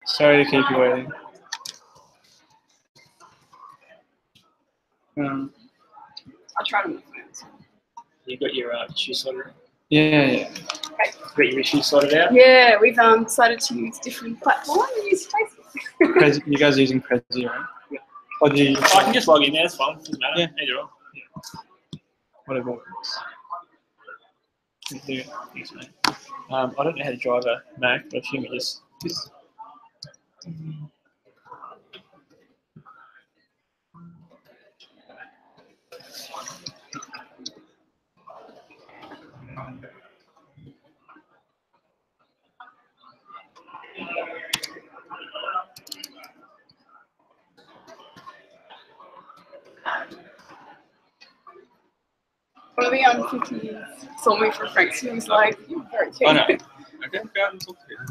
Sorry to keep you waiting. I'll try to move it. You got your issue sorted out? Yeah. Okay. Got your issue sorted out? Yeah, we've decided to use different platforms and use Facebook. You guys are using Prezi, right? Yeah. Or do you I can just log in there, it's fine. Doesn't matter. Yeah. Either or. whatever works? Thanks, mate. I don't know how to drive a Mac, but I assume it just. One of the cookies saw me for Frank's and he was like, "You're very cute." I know. Okay, go out and talk to him.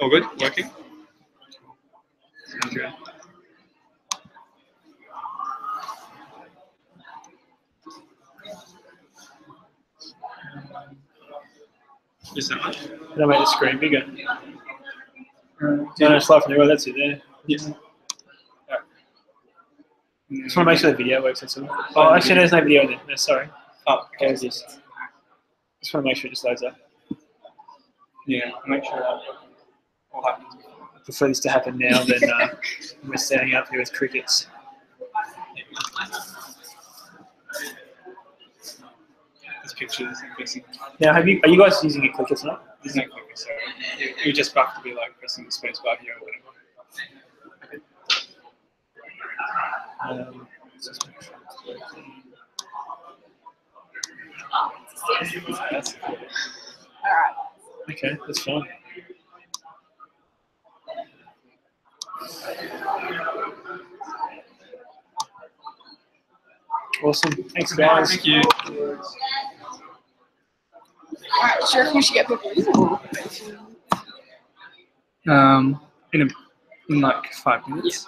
All good? Working? Sounds good. Just that much? Can I make the screen bigger? No, slide from there. That's it there. Yeah. Just want to make sure the video works. That's all. Oh, actually, there's no video in there. No, sorry. Oh, okay. There's this. Just want to make sure it just loads up. Yeah, make sure that all happens. I prefer this to happen now than we're standing up here with crickets. There's pictures and pressing. Now, are you guys using a clicker tonight? There's no clicker, so you just have to be like pressing the space bar here or whatever. Just make sure it's working. That's cool. Alright. Okay, that's fine. Awesome. Thanks, guys. Thank you. Alright, do you reckon we should get people in? In like 5 minutes.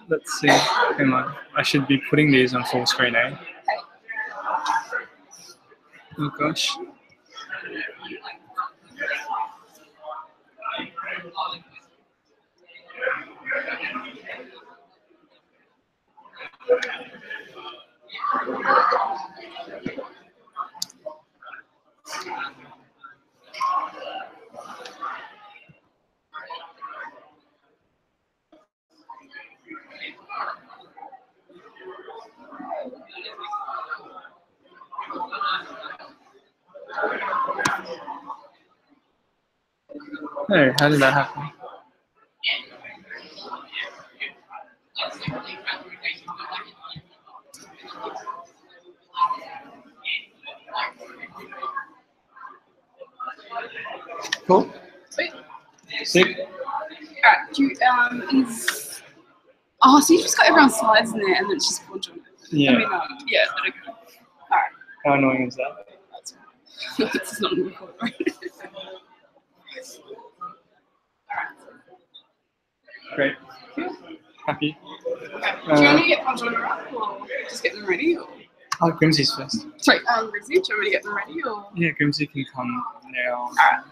Let's see. Hang on. I should be putting these on full screen, eh? Oh gosh. Hey, how did that happen? Cool. Sweet. Sick. Alright, do you, is... Oh, so you just got everyone's slides in there and then it's just pulled on it. Yeah. I mean, yeah, there we go. Alright. How annoying is that? That's fine. This is not a record, right? Great. Happy? Okay. Do you want me to get Ponjona up or just get them ready? Or... Oh, Grimsy's first. Sorry, Grizzy, do you want me to get them ready or? Yeah, Grimsy can come now. Alright.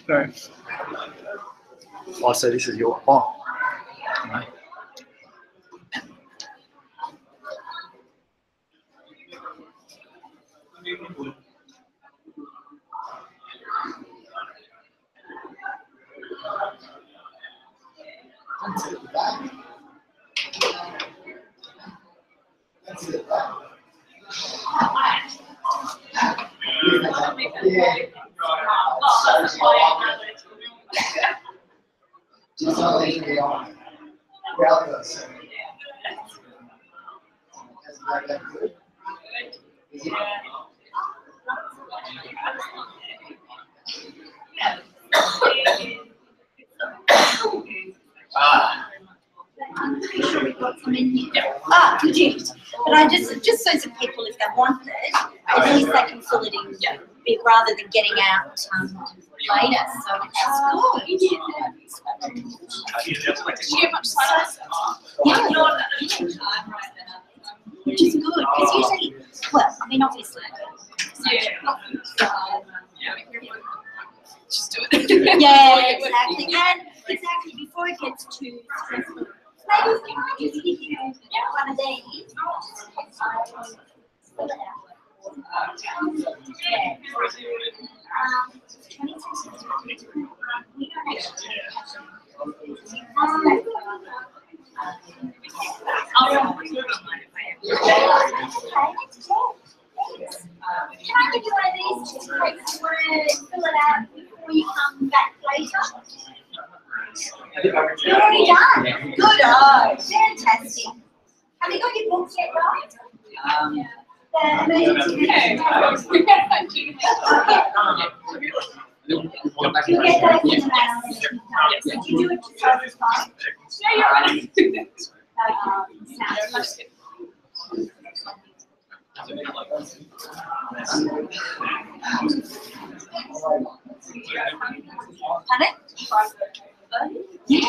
Sorry. Oh, so this is your. Oh. I'm pretty sure we've got some in here. Ah, you did. But I just so that people, if they want it, at least they can fill it in a bit rather than getting out later. So it's good. Did you get much silence? Yeah. Which is good because usually, well, I mean, obviously. Just do it. Yeah, exactly. And exactly before it gets too stressful. Maybe if we just give you one of these. Can I give you one of these just in case you want to fill it out before you come back later? You're already done. Good. Oh, fantastic. Have you got your books yet, right? The emergency You get those in the mail. Did you do it to Sophie's phone? Yeah, you're right. Pardon? Yeah.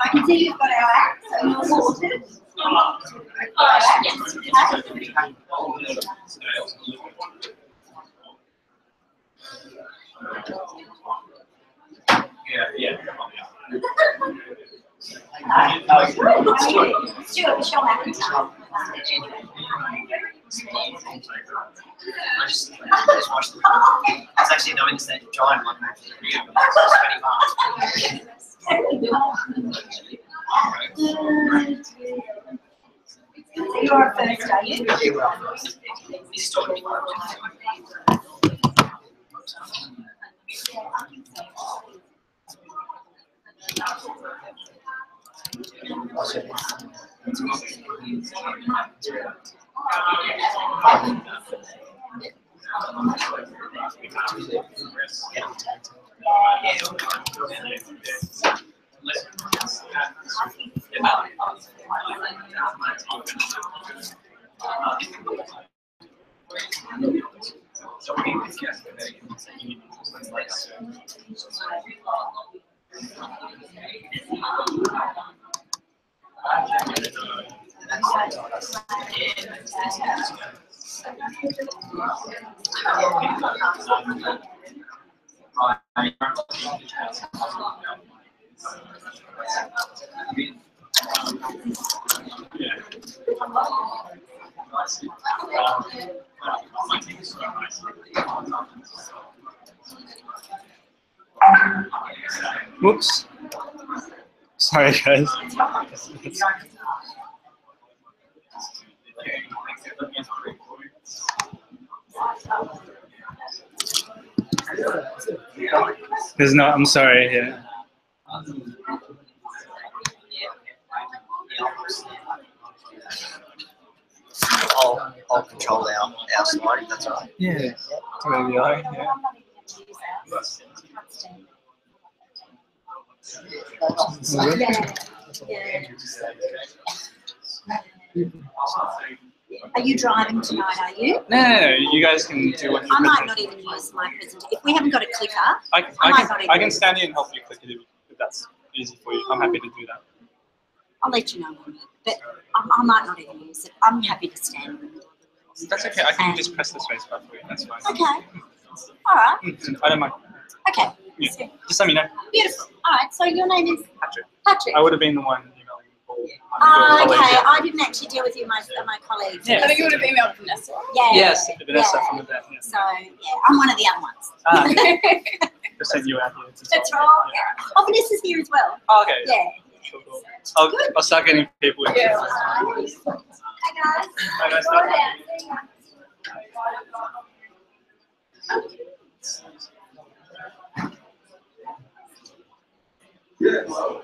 I can see you've got our app, so you're sorted. Stuart, Michelle McIntyre. I just watched the I was actually knowing the stage of Giant one match. You're a first, are you? This taught me Whoops. Sorry, guys. There's no, I'm sorry, yeah. I'll control our slide if that's all right. Yeah, whatever you like, yeah. Are you driving tonight, are you? No, you guys can do what you I might not even use my presentation. If we haven't got a clicker, I can stand here and help you click it if that's easy for you. I'm happy to do that. I'll let you know. But I might not even use it. I'm happy to stand in the middle. That's okay. I can just press the space bar for you. That's fine. Okay. All right. I don't mind. Okay. Yeah. Just let me know. Beautiful. All right. So your name is Patrick. Patrick. I would have been the one emailing Oh, okay. colleague. I didn't actually deal with you, my colleagues. Yeah. I think you would have emailed Vanessa. Yeah. Yes, Vanessa yeah. from the back. Yeah. So, yeah, I'm one of the other ones. Just send you out here. That's right. Yeah. Oh, Vanessa's here as well. Oh, okay. Yeah. Cool, cool. I'll start getting people in. Yeah. Hi, guys. Hi, guys. Go down. There you go.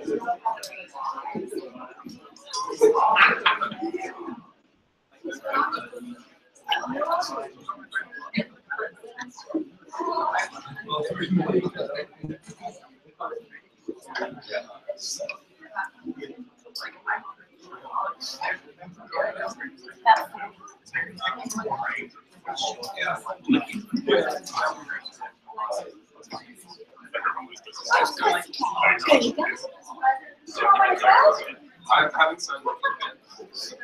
I haven't signed up for events.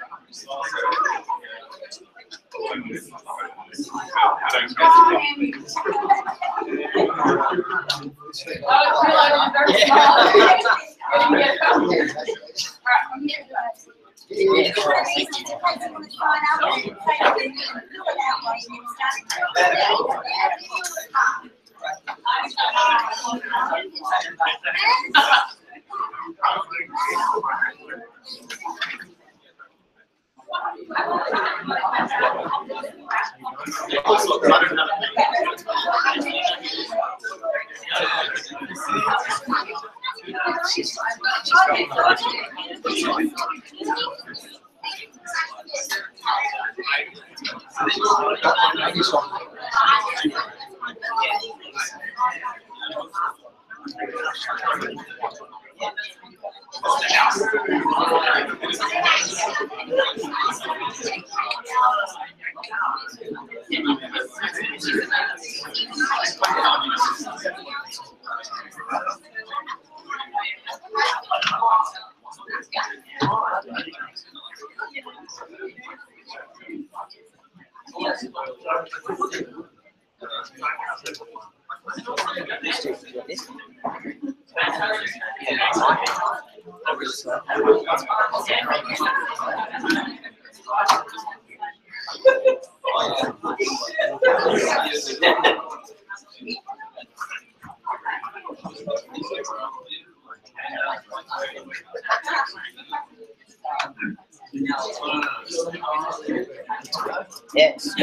Yes.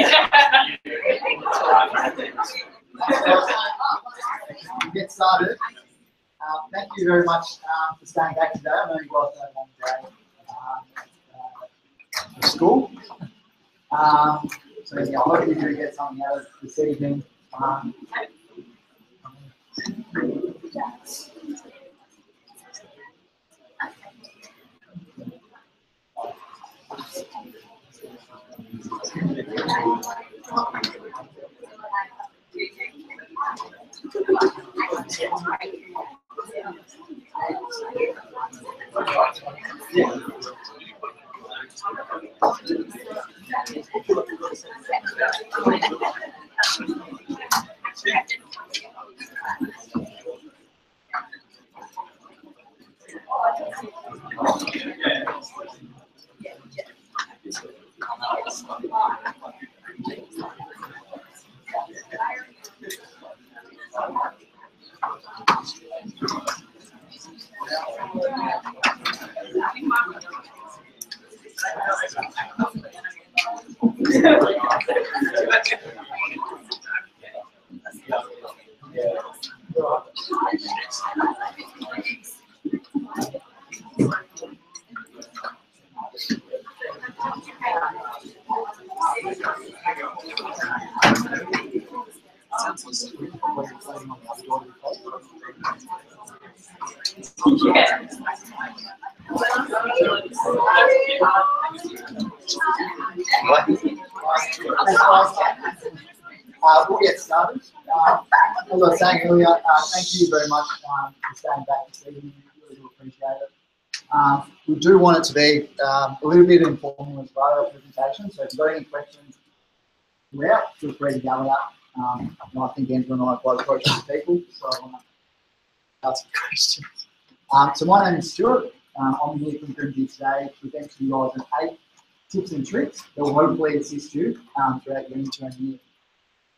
Get started. Thank you very much for staying back today. I know you guys had a long day at school. So yeah, I hope you do get something out of this evening. We'll get started. As I was saying earlier, thank you very much for staying back this evening. We really do appreciate it. We do want it to be a little bit informal as well, our presentation. So if you've got any questions throughout, feel free to yell out. And I think Andrew and I are quite approachable people, so I want to ask questions. So my name is Stuart. I'm here from Grimsby today to present to you guys with 8 tips and tricks that will hopefully assist you throughout your intern year.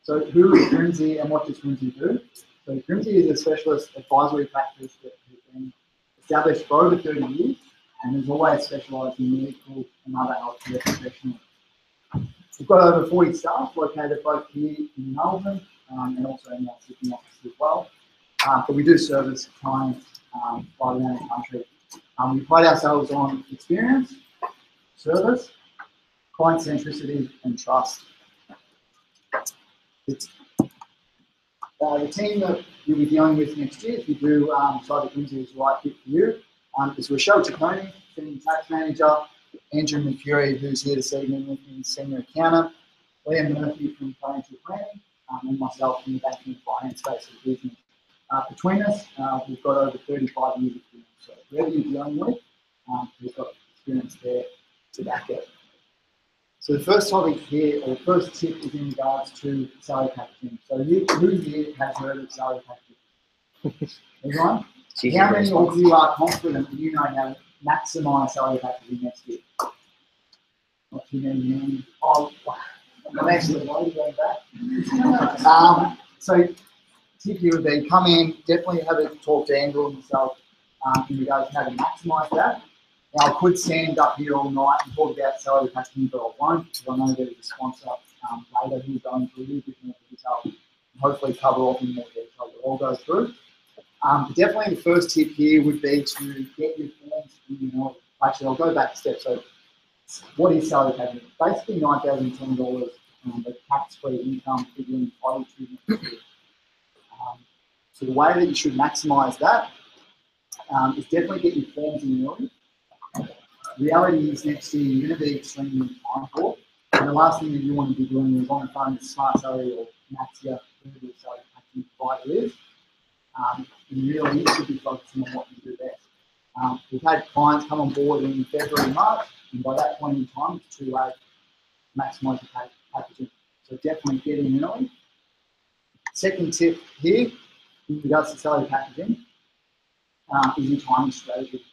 So who is Grimsby and what does Grimsby do? So Grimsby is a specialist advisory practice that has been established for over 30 years and has always specialised in medical and other healthcare professionals. We've got over 40 staff located both here in Melbourne and also in our Sydney office as well. But we do service clients right around the country. We pride ourselves on experience, service, client centricity, and trust. The team that you'll be dealing with next year, if you do decide that Grimsby is the right fit for you, is Rochelle Ciccone, Senior Tax Manager, Andrew McCurry, who's here this evening with me, Senior Accountant, Liam Murphy from Financial Planning, and myself from the banking and finance space of the business. Between us, we've got over 35 years experience. So whoever you're dealing with, we've got experience there to back it. So the first topic here, or the first tip, is in regards to salary packaging. So who here has heard of salary packaging? Everyone? How many of you are confident that you know how to maximise salary packaging next year? Not too many. Oh, I'm actually going back. So tip here would be come in, definitely have a talk to Andrew and myself in regards to how to maximise that. Now, I could stand up here all night and talk about salary packaging, but I won't, because I know there's a sponsor later who's going through a little bit more detail and hopefully cover off in more detail what all goes through. But definitely the first tip here would be to get your forms in your order. Actually, I'll go back a step. So what is salary packaging? Basically $9,010 of tax-free income figuring entitled to next year. So the way that you should maximise that is definitely get your forms in early. The reality is next year you're going to be extremely time poor, and the last thing that you want to be doing is on the phone with Smart Salary or Maxia, whoever your salary packaging provider is. You really should be focusing on what you do best. We've had clients come on board in February, March, and by that point in time it's too late to maximise your packaging. So definitely get in early. Second tip here, in regards to salary packaging, is your timing strategy.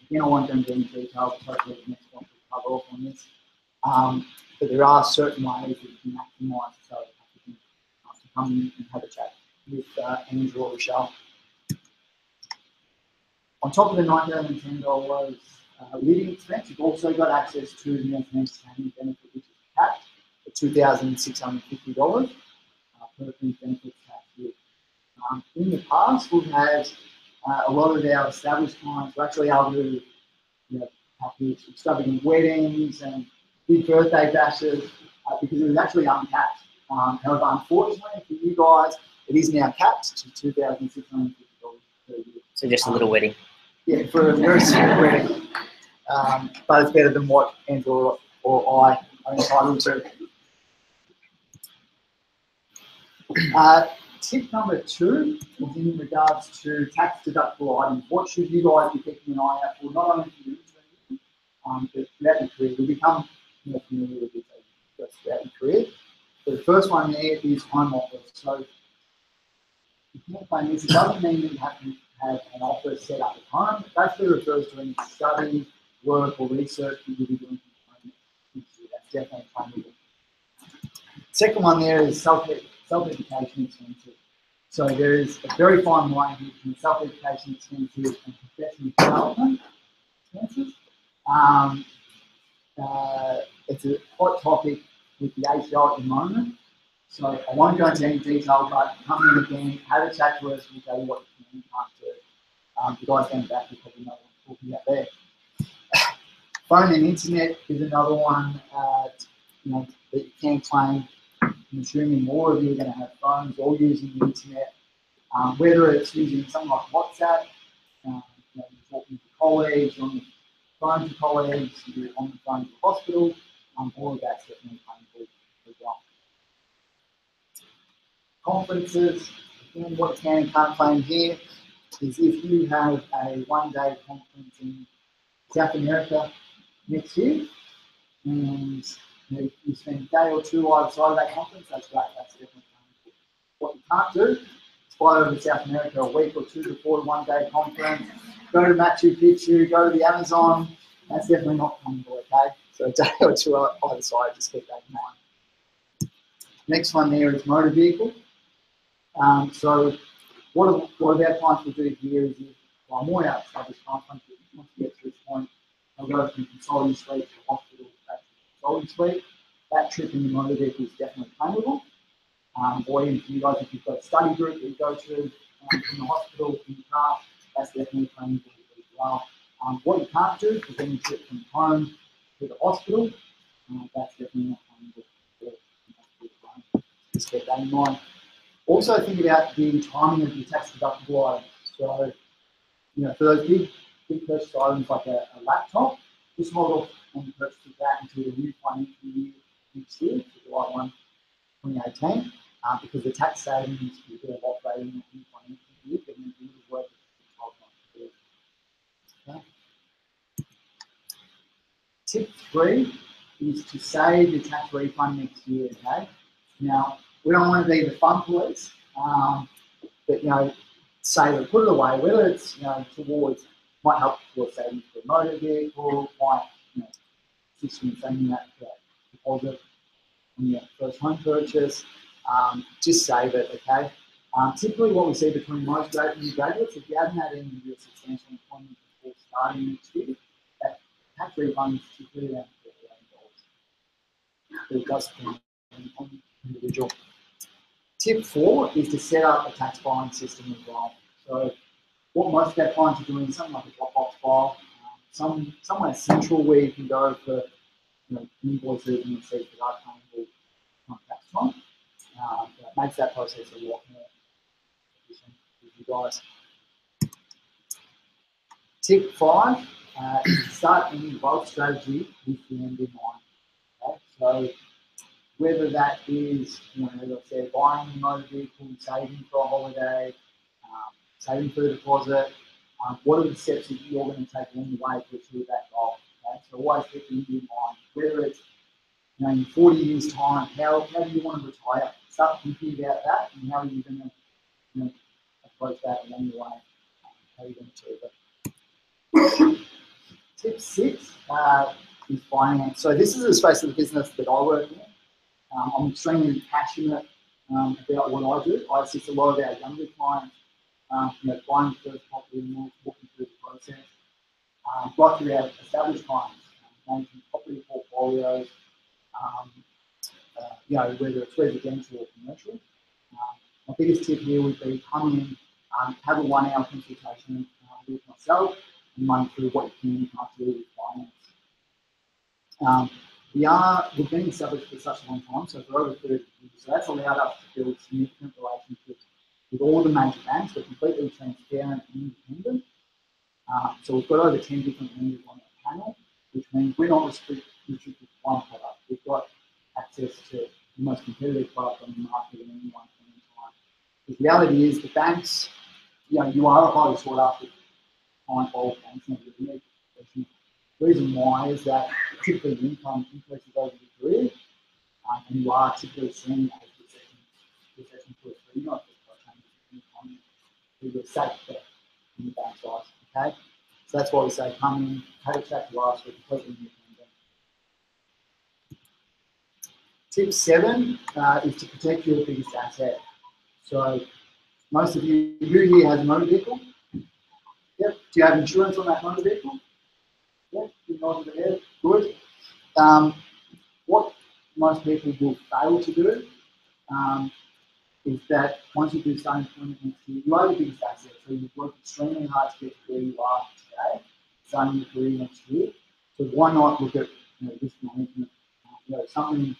Again, I won't go into any detail, because hopefully the next one will cover off on this. But there are certain ways that you can maximise salary packaging to come in and have a chat with Andrew or Rochelle. On top of the $9,010 living expense, you've also got access to the National Entertainment benefit, which is capped at $2,650 per fringe benefits tax year. In the past, we've had a lot of our established clients were actually able to have these extravagant weddings and big birthday bashes because it was actually uncapped. However, unfortunately for you guys, it is now capped to $2,650 per year. So just a little wedding. Yeah, for a very small wedding. But it's better than what Andrew or I are entitled to. Tip number 2 is in regards to tax deductible items. What should you guys be keeping an eye out for, not only for your intern, but throughout your career? You'll become more familiar with it throughout your career. So the first one there is home office. So you can't claim this. It doesn't mean that you have to have an office set up at home. It basically refers to any study, work, or research that you'll be doing from home. That's definitely claimable. Second one there is self-education expenses. So there is a very fine line here between self-education expenses and professional development expenses. It's a hot topic with the ATO at the moment. So I won't go into any detail, but come in again, have a chat to us, we'll tell you what you can and can't do. The guys going back, you probably know what I'm talking about there. Phone and internet is another one that you can claim. I'm assuming more of you are going to have phones or using the internet, whether it's using something like WhatsApp, you're talking to colleagues, on the phone to colleagues, you're on the phone to the hospital, all of that's definitely claimable as well. Conferences, again, what you can and can't claim here is if you have a one-day conference in South America next year, and you spend a day or two outside of that conference, that's great, that's definitely claimable. What you can't do is fly over to South America a week or two before a one-day conference, go to Machu Picchu, go to the Amazon. That's definitely not comfortable, okay? So a day or two either side, just keep that in mind. Next one there is motor vehicle. So what our clients will do here is, well, more our established clients, once you get to this point, they'll go from consulting suite to hospital back to consulting suite. That trip in the motor vehicle is definitely claimable. Or even for you guys, if you've got a study group that you go to from the hospital in the car, that's definitely claimable as well. What you can't do is any trip from home to the hospital. That's definitely not claimable for the hospital. Just keep that in mind. Also think about the timing of your tax deductible items. So, for those big purchase items like a laptop, just hold off on the purchase of that until the new financial year next year, so July 1, 2018, because the tax savings will be operating in the new financial year, given the work of 12 months. Okay. Tip 3 is to save your tax refund next year. Okay. Now, we don't want to be the fun police, but save it, put it away. Whether it's towards, might help towards saving for a motor vehicle, might assist you in saving that deposit on your first home purchase. Just save it, okay? Typically, what we see between most new graduates, if you haven't had any real substantial employment before starting next year, that tax refund is typically around $38. But it does depend on the individual. Tip 4 is to set up a tax filing system as well. So what most of our clients are doing is something like a Dropbox file, somewhere central where you can go for invoices and receipts that are claimable on tax time. That makes that process a lot more efficient for you guys. Tip 5 is to start any wealth strategy with the end in mind. Okay? So whether that is, as I said, buying a motor vehicle, saving for a holiday, saving for the deposit, what are the steps that you're going to take along the way to achieve that goal? Okay? So always keep the end in mind. Whether it's in 40 years' time, how do you want to retire? Start thinking about that and how are you going to approach that along the way? How are you going to achieve it? Tip 6 is finance. So this is a space of the business that I work in. I'm extremely passionate about what I do. I assist a lot of our younger clients, buying the first property and walking through the process. Right through our established clients, managing property portfolios, whether it's residential or commercial. My biggest tip here would be come in, have a 1 hour consultation with myself and run through what you can and can't do with finance. We've been established for such a long time, so for over 30 years, so that's allowed us to build significant relationships with all the major banks. We're completely transparent and independent. So we've got over 10 different lenders on our panel, which means we're not restricted to one product. We've got access to the most competitive product on the market at any one point in time. The reality is the banks, you are a highly sought after client by all banks. The reason why is that typically income increases over your career, and you are typically seen as recession proof. So you're not just got changes in the economy. You're safe bet in the bank's eyes. Okay? So that's why we say come in, have a chat to us, we're completely independent. Tip 7 is to protect your biggest asset. So most of you, who here has a motor vehicle? Yep. Do you have insurance on that motor vehicle? Yep. You nod your head. Good. What most people will fail to do is that once you do start employment next year, you are the biggest asset. So you've worked extremely hard to get to where you are today, starting your career next year. So why not look at risk management? Something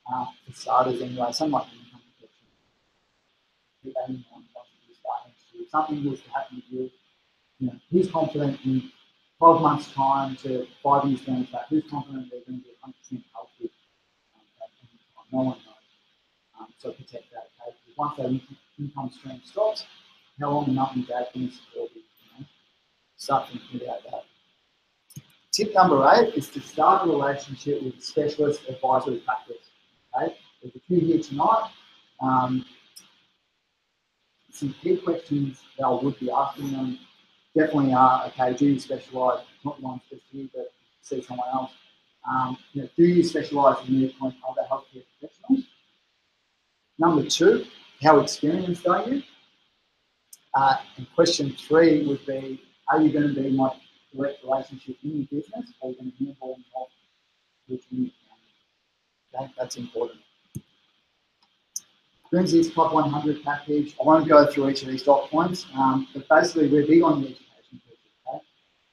for starters anyway, something like income protection. Keep that in mind once you start next year. Something was to happen with you. Who's confident in 12 months' time to 5 years down the track? Who's confident they're going to be 100% healthy? No one knows. So protect that. Okay? Because once that income stream stops, how long are mum and dad going to support you? Start thinking about that. Tip number 8 is to start a relationship with specialist advisory practice. Okay? There's a few here tonight. Some key questions that I would be asking them definitely are, okay, do you specialise, not one specialty, but see someone else. Do you specialise in medical and other healthcare professionals? Number 2, how experienced are you? And question 3 would be, are you going to be my direct relationship in your business, or are you going to be involved with me? Okay, that's important. Grimsby's Club 100 package. I won't go through each of these dot points, but basically we're big on the education piece. Okay?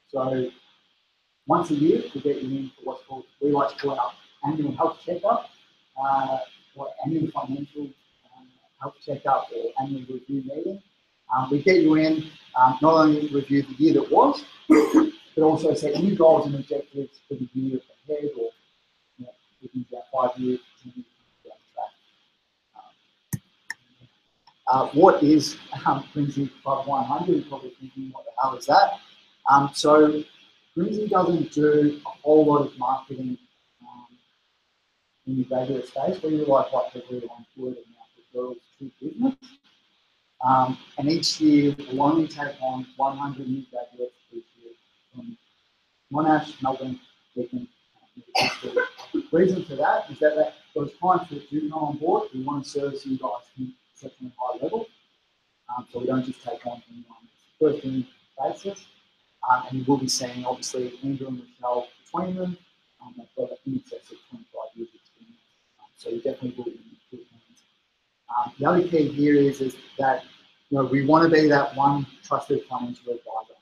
So once a year, we get you in for what's called, we like to call our annual health checkup, or annual financial health checkup, or annual review meeting. We get you in, not only review the year that was, but also set new goals and objectives for the year ahead, or within about 5 years, 10 years down the track. What is Grimsby Club 100? You're probably thinking, what the hell is that? So Grimsby doesn't do a whole lot of marketing in the graduate space. We rely quite heavily on word of mouth referrals to business. And each year we'll only take on 100 new graduates each year from Monash, Melbourne, Beacon, the reason for that is that those clients that do come on board, we want to service you guys to exceptionally high level. So we don't just take on anyone. It's a first-in basis. And you will be seeing, obviously, Andrew and Michelle between them. They've got in excess of 25 years experience. So you definitely will be in good hands. The other key here is that we want to be that one trusted financial advisor.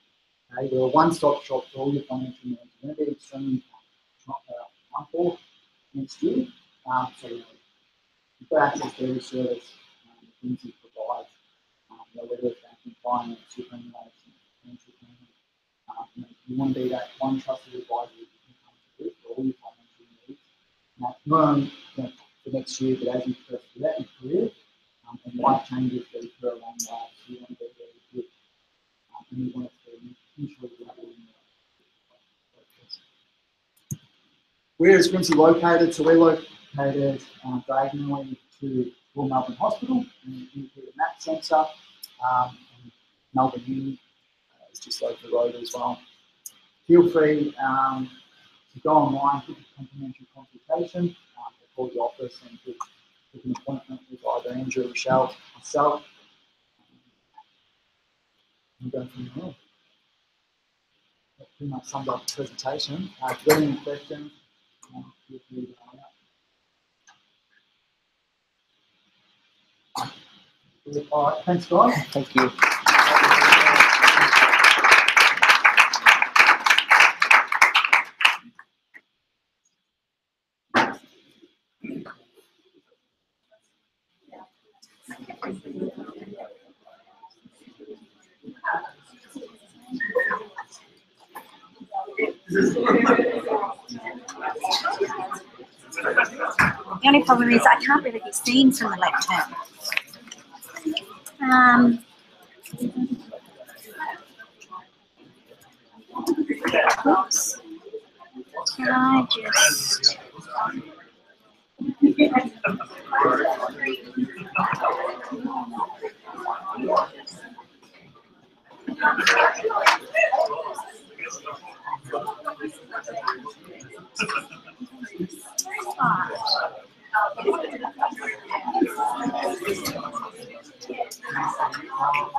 Okay? We're a one-stop shop for all your financial needs. We're going to be extremely mindful next year. So you've got access to every service that things you provide, whether it's banking, finance, superannuation, financial planning. You want to be that one trusted advisor that you can come to this for all your financial needs. Not only for next year, but as you progress throughout your career, and life changes that occur along the way. So you want to be really good, and you want to ensure you're in the process. Where is Grimsby located? So we're located diagonally to Royal Melbourne Hospital in the MAP Centre. And Melbourne Uni is just over the road as well. Feel free to go online, book a complimentary consultation, call the office and book an appointment with either Andrew or Michelle, myself. And go from there. That pretty much sums up the presentation. If you have any questions, feel free to go. All right, thanks, guys. Thank you. The only problem is I can't really be seen from the lectern. Oops. Can I just...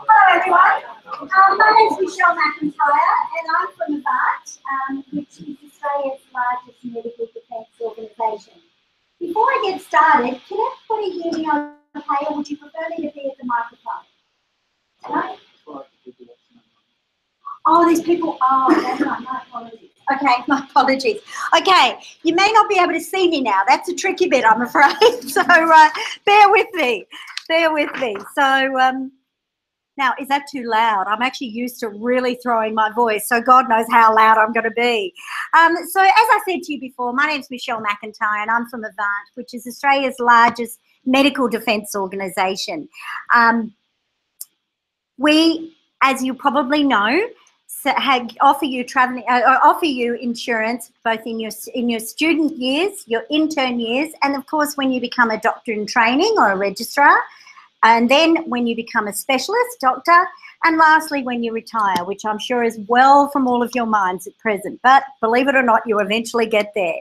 Hello everyone, my name is Michelle McIntyre and I'm from AVANT, which is Australia's largest medical defence organisation. Before I get started, can everybody hear me okay, or would you prefer me to be at the microphone? No? Oh, these people, that's right, my apologies. Okay, my apologies. Okay, you may not be able to see me now. That's a tricky bit, I'm afraid. So bear with me. So now, is that too loud? I'm actually used to really throwing my voice, so God knows how loud I'm going to be. So as I said to you before, my name's Michelle McIntyre and I'm from AVANT, which is Australia's largest medical defence organisation. We, as you probably know, offer you insurance both in your student years, your intern years, and of course when you become a doctor in training or a registrar. And then when you become a specialist doctor, and lastly, when you retire, which I'm sure is well from all of your minds at present. But believe it or not, you eventually get there.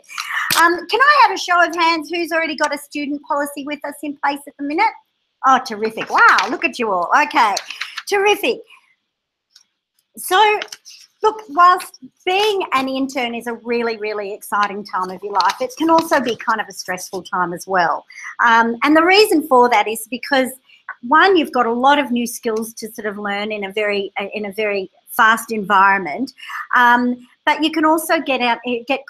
Can I have a show of hands who's already got a student policy with us in place at the minute? Oh, terrific. Wow, look at you all. Okay, terrific. So, look, whilst being an intern is a really, really exciting time of your life, it can also be kind of a stressful time as well. And the reason for that is because, one, you've got a lot of new skills to sort of learn in a very fast environment, but you can also get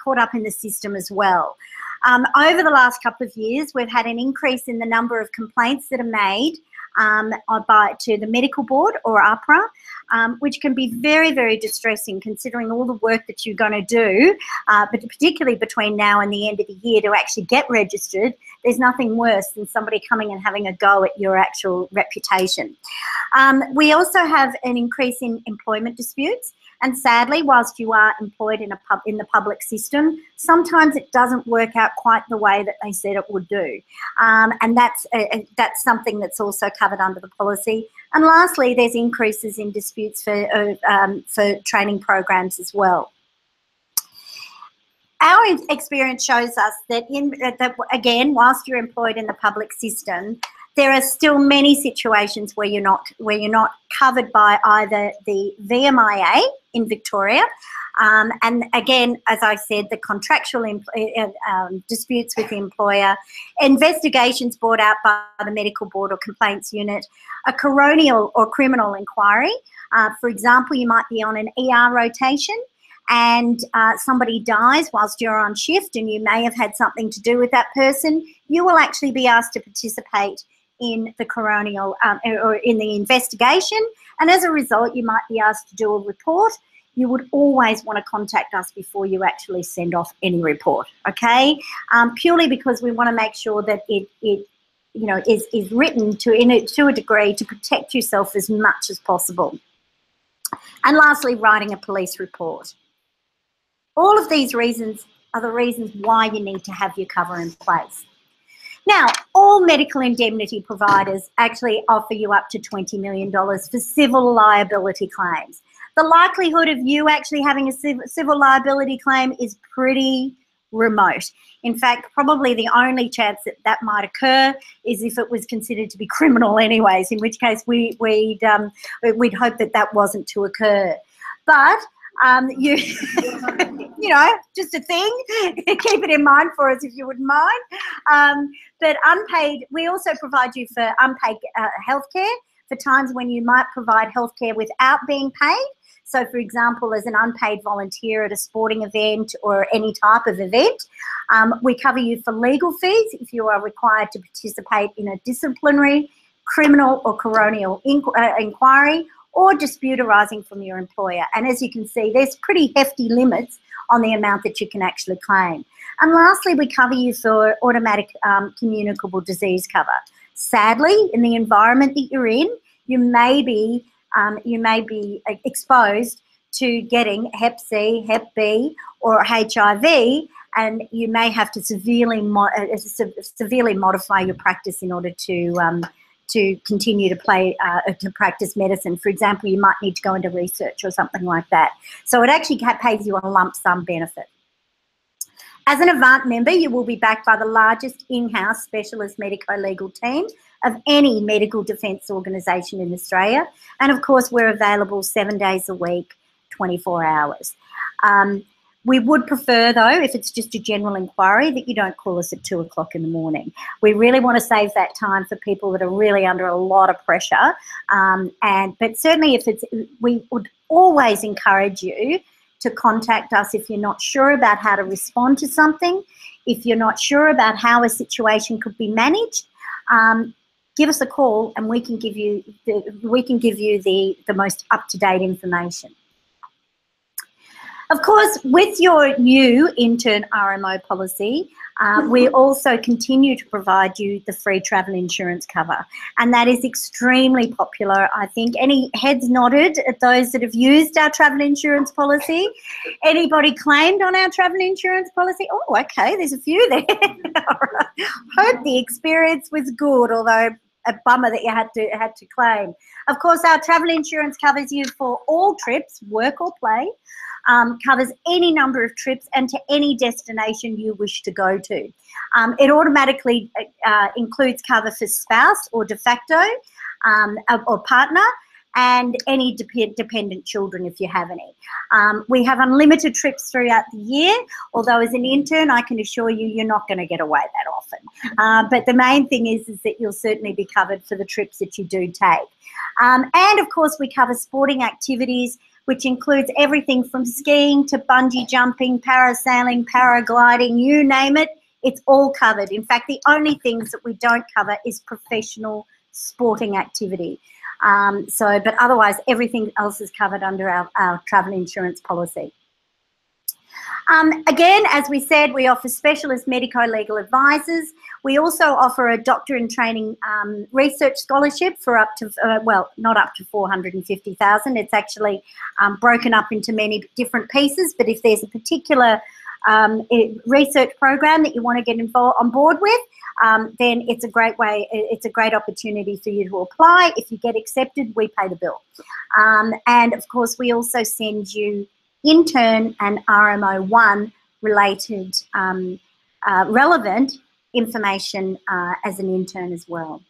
caught up in the system as well. Over the last couple of years, we've had an increase in the number of complaints that are made to the medical board or APRA, which can be very, very distressing considering all the work that you're going to do, but particularly between now and the end of the year to actually get registered. There's nothing worse than somebody coming and having a go at your actual reputation. We also have an increase in employment disputes. And sadly, whilst you are employed in the public system, sometimes it doesn't work out quite the way that they said it would do. And that's something that's also covered under the policy. And lastly, there's increases in disputes for training programs as well. Our experience shows us that, again, whilst you're employed in the public system, there are still many situations where you're not covered by either the VMIA in Victoria, and again, as I said, the contractual disputes with the employer, investigations brought out by the medical board or complaints unit, a coronial or criminal inquiry. For example, you might be on an ER rotation and somebody dies whilst you're on shift and you may have had something to do with that person. You will actually be asked to participate in the coronial or in the investigation, and as a result you might be asked to do a report. You would always want to contact us before you actually send off any report, okay? Purely because we want to make sure that it is written to a degree to protect yourself as much as possible. And lastly, writing a police report. All of these reasons are the reasons why you need to have your cover in place. Now, all medical indemnity providers actually offer you up to $20 million for civil liability claims. The likelihood of you actually having a civil liability claim is pretty remote. In fact, probably the only chance that that might occur is if it was considered to be criminal anyways, in which case we'd hope that that wasn't to occur. But you know, just a thing, keep it in mind for us if you wouldn't mind. But unpaid, we also provide you for unpaid healthcare for times when you might provide healthcare without being paid. So, for example, as an unpaid volunteer at a sporting event or any type of event, we cover you for legal fees if you are required to participate in a disciplinary, criminal or coronial inquiry or dispute arising from your employer. And as you can see, there's pretty hefty limits on the amount that you can actually claim. And lastly, we cover you for automatic communicable disease cover. Sadly, in the environment that you're in, you may be exposed to getting Hep C, Hep B, or HIV, and you may have to severely modify your practice in order to continue to practice medicine. For example, you might need to go into research or something like that. So it actually pays you a lump sum benefit. As an Avant member, you will be backed by the largest in-house specialist medico-legal team of any medical defence organisation in Australia. And of course, we're available 7 days a week, 24 hours. We would prefer, though, if it's just a general inquiry, that you don't call us at 2 o'clock in the morning. We really want to save that time for people that are really under a lot of pressure. But certainly, we would always encourage you to contact us if you're not sure about how to respond to something, if you're not sure about how a situation could be managed. Give us a call, and we can give you the most up-to-date information. Of course, with your new intern RMO policy, we also continue to provide you the free travel insurance cover, and that is extremely popular. I think any heads nodded at those that have used our travel insurance policy. Anybody claimed on our travel insurance policy? Oh, okay, there's a few there. Hope the experience was good, although a bummer that you had to claim. Of course, our travel insurance covers you for all trips, work or play, covers any number of trips and to any destination you wish to go to. It automatically includes cover for spouse or de facto or partner, and any dependent children if you have any. We have unlimited trips throughout the year, although as an intern I can assure you you're not going to get away that often. But the main thing is that you'll certainly be covered for the trips that you do take. And of course we cover sporting activities, which includes everything from skiing to bungee jumping, parasailing, paragliding, you name it, it's all covered. In fact, the only things that we don't cover is professional sporting activity. But otherwise everything else is covered under our travel insurance policy. Again, as we said, we offer specialist medico-legal advisors. We also offer a doctor in training research scholarship for up to, well, not up to 450,000. It's actually broken up into many different pieces, but if there's a particular research program that you want to get involved on board with, then it's a great way, it's a great opportunity for you to apply. If you get accepted, we pay the bill. And of course, we also send you intern and RMO1 related relevant information as an intern as well.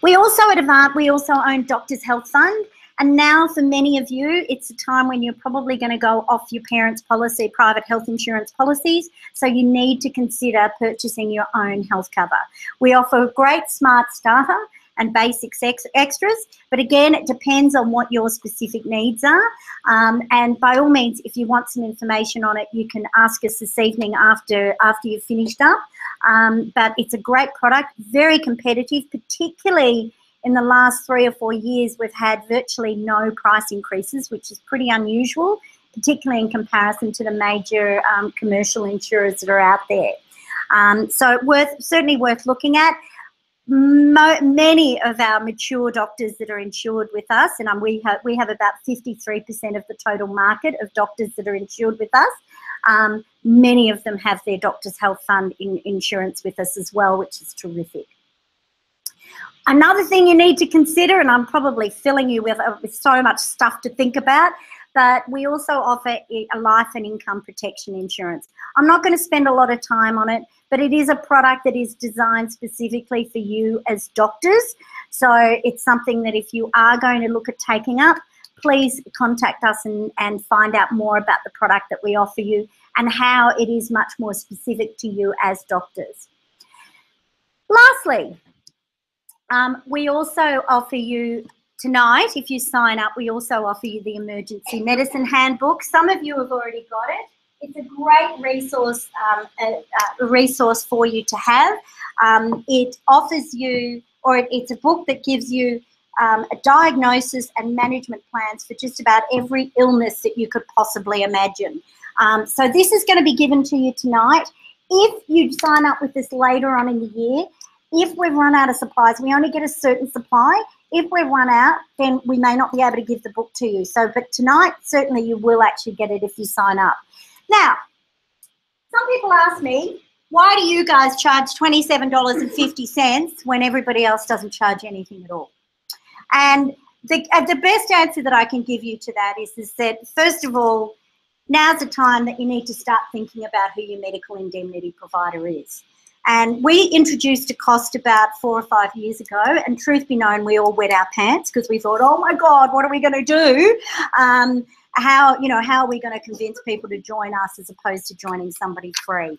We also at Avant, we also own Doctors Health Fund. And now for many of you, it's a time when you're probably going to go off your parents' policy, private health insurance policies, so you need to consider purchasing your own health cover. We offer a great smart starter and basic extras, but again, it depends on what your specific needs are. And by all means, if you want some information on it, you can ask us this evening after you've finished up. But it's a great product, very competitive, particularly in the last 3 or 4 years, we've had virtually no price increases, which is pretty unusual, particularly in comparison to the major commercial insurers that are out there. So certainly worth looking at. Many of our mature doctors that are insured with us, and we have about 53% of the total market of doctors that are insured with us. Many of them have their Doctors Health Fund insurance with us as well, which is terrific. Another thing you need to consider, and I'm probably filling you with so much stuff to think about, but we also offer a life and income protection insurance. I'm not going to spend a lot of time on it, but it is a product that is designed specifically for you as doctors. So it's something that if you are going to look at taking up, please contact us and find out more about the product that we offer you and how it is much more specific to you as doctors. Lastly, we also offer you tonight, if you sign up, we also offer you the Emergency Medicine Handbook. Some of you have already got it. It's a great resource, resource for you to have. It offers you, or it's a book that gives you a diagnosis and management plans for just about every illness that you could possibly imagine. So this is going to be given to you tonight. If you sign up with this later on in the year, if we've run out of supplies, we only get a certain supply. If we've run out, then we may not be able to give the book to you. So, but tonight, certainly you will actually get it if you sign up. Now, some people ask me, why do you guys charge $27.50 when everybody else doesn't charge anything at all? And the best answer that I can give you to that is that, first of all, now's the time that you need to start thinking about who your medical indemnity provider is. And we introduced a cost about 4 or 5 years ago, and truth be known, we all wet our pants because we thought, oh my God, what are we going to do? How are we going to convince people to join us as opposed to joining somebody free?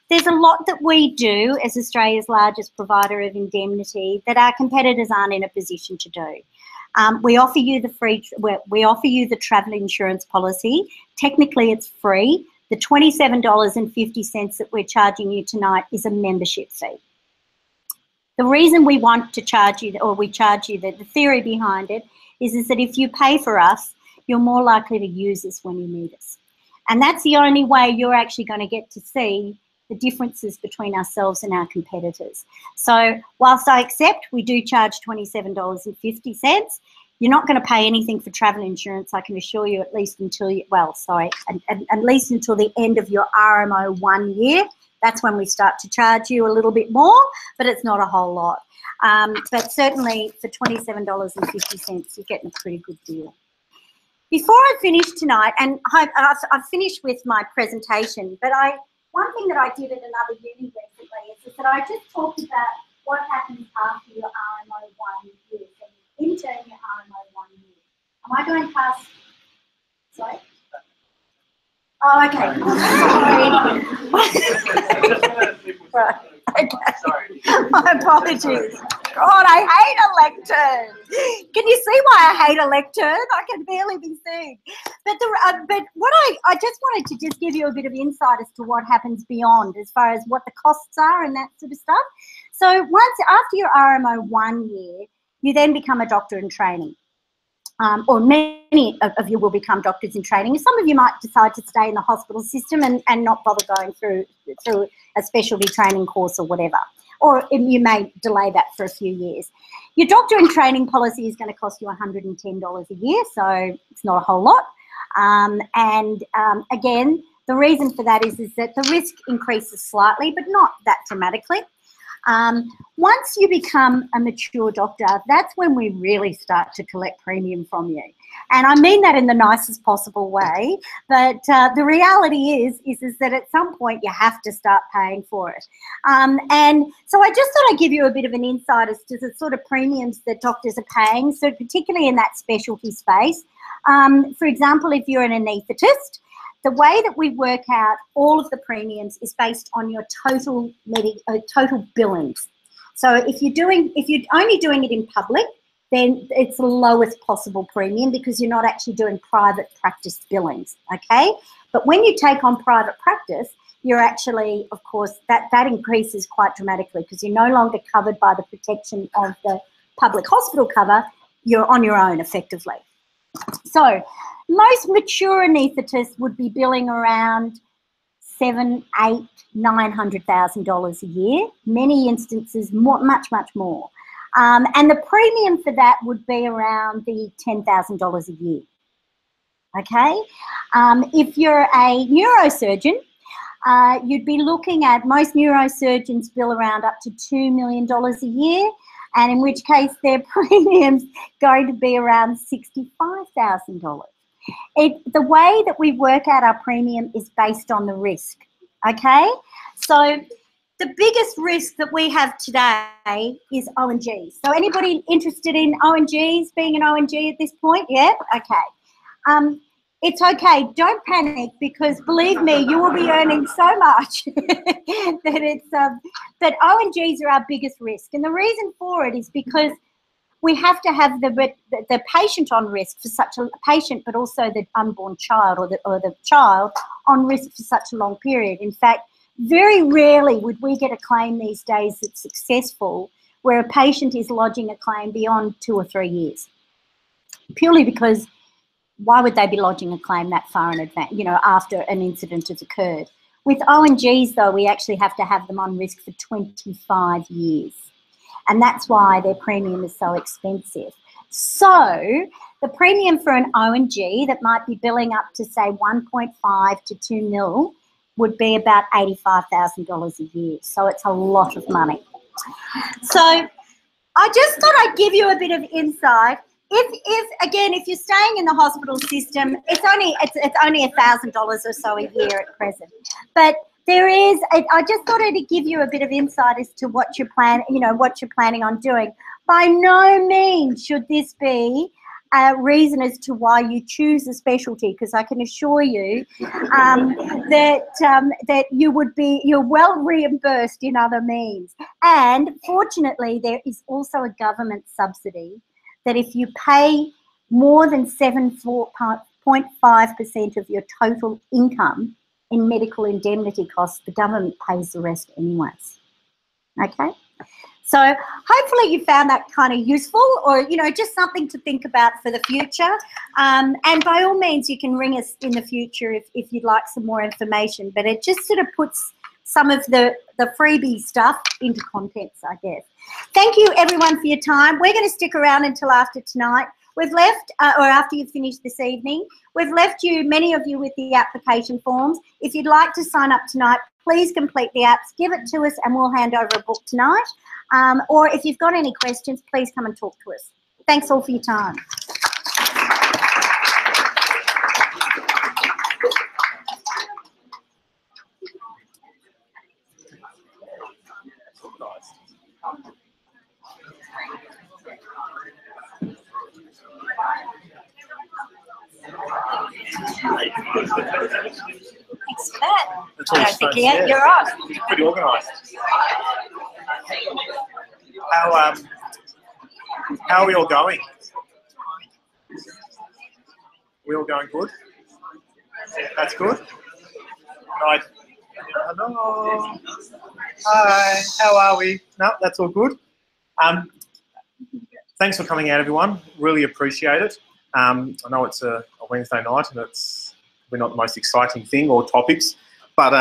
There's a lot that we do as Australia's largest provider of indemnity that our competitors aren't in a position to do. We offer you the travel insurance policy. Technically, it's free. The $27.50 that we're charging you tonight is a membership fee. The reason we want to charge you, or we charge you, the theory behind it is that if you pay for us, you're more likely to use us when you need us. And that's the only way you're actually going to get to see the differences between ourselves and our competitors. So whilst I accept we do charge $27.50, you're not going to pay anything for travel insurance, I can assure you, at least until you, at least until the end of your RMO 1 year. That's when we start to charge you a little bit more, but it's not a whole lot. But certainly for $27.50, you're getting a pretty good deal. Before I finish tonight, and I've finished with my presentation, but one thing that I did at another uni recently is that I just talked about what happens after your RMO 1 year. So you intern your RMO 1 year. Am I going past? Sorry? Oh, okay. Sorry. Right. Okay. Sorry. My apologies. God, I hate a lectern. Can you see why I hate a lectern? I can barely be seen. But what I just wanted to just give you a bit of insight as to what happens beyond, as far as what the costs are and that sort of stuff. So after your RMO 1 year, you then become a doctor in training. Or many of you will become doctors in training. Some of you might decide to stay in the hospital system and not bother going through a specialty training course or whatever. Or you may delay that for a few years. Your doctor in training policy is going to cost you $110 a year, so it's not a whole lot. Again, the reason for that is that the risk increases slightly, but not that dramatically. Once you become a mature doctor, that's when we really start to collect premium from you. And I mean that in the nicest possible way, but the reality is that at some point you have to start paying for it. And so I just thought I'd give you a bit of an insight as to the sort of premiums that doctors are paying, so particularly in that specialty space. For example, if you're an anaesthetist, the way that we work out all of the premiums is based on your total billings. So if you're only doing it in public, then it's the lowest possible premium because you're not actually doing private practice billings, okay? But when you take on private practice, you're actually, of course, that increases quite dramatically because you're no longer covered by the protection of the public hospital cover. You're on your own effectively. So most mature anaesthetists would be billing around $700,000, $800,000, $900,000 a year. Many instances, much more. And the premium for that would be around the $10,000 a year. Okay? If you're a neurosurgeon, you'd be looking at, most neurosurgeons bill around up to $2 million a year, and in which case their premium's going to be around $65,000. The way that we work out our premium is based on the risk, okay? So the biggest risk that we have today is O&Gs. So anybody interested in O&Gs, being an O&G at this point? Yeah? Okay. It's okay. Don't panic because, believe me, you will be earning so much that O&Gs are our biggest risk. And the reason for it is because we have to have the patient on risk for such a patient, but also the unborn child or the child on risk for such a long period. In fact, very rarely would we get a claim these days that's successful where a patient is lodging a claim beyond 2 or 3 years, purely because why would they be lodging a claim that far in advance, after an incident has occurred? With O&Gs, though, we actually have to have them on risk for 25 years. And that's why their premium is so expensive. So the premium for an O&G that might be billing up to, say, 1.5 to 2 mil would be about $85,000 a year. So it's a lot of money. So I just thought I'd give you a bit of insight. If you're staying in the hospital system, it's only $1,000 or so a year at present. But I just thought I'd give you a bit of insight as to what you're planning on doing. By no means should this be a reason as to why you choose a specialty, because I can assure you that you're well reimbursed in other means. And fortunately, there is also a government subsidy that if you pay more than 7.5% of your total income in medical indemnity costs, the government pays the rest anyways. Okay? So hopefully you found that kind of useful, or, just something to think about for the future. And by all means, you can ring us in the future if you'd like some more information, but it just sort of puts some of the freebie stuff into context, I guess. Thank you, everyone, for your time. We're going to stick around until after tonight. We've left, or after you've finished this evening, we've left many of you with the application forms. If you'd like to sign up tonight, please complete the apps, give it to us, and we'll hand over a book tonight. Or if you've got any questions, please come and talk to us. Thanks all for your time. Thanks for that. I don't think you're on. Pretty organised. How are we all going? We all going good? That's good. Right. Hello. Hi. How are we? No, that's all good. Thanks for coming out, everyone. Really appreciate it. I know it's a Wednesday night and it's probably not the most exciting thing or topics, but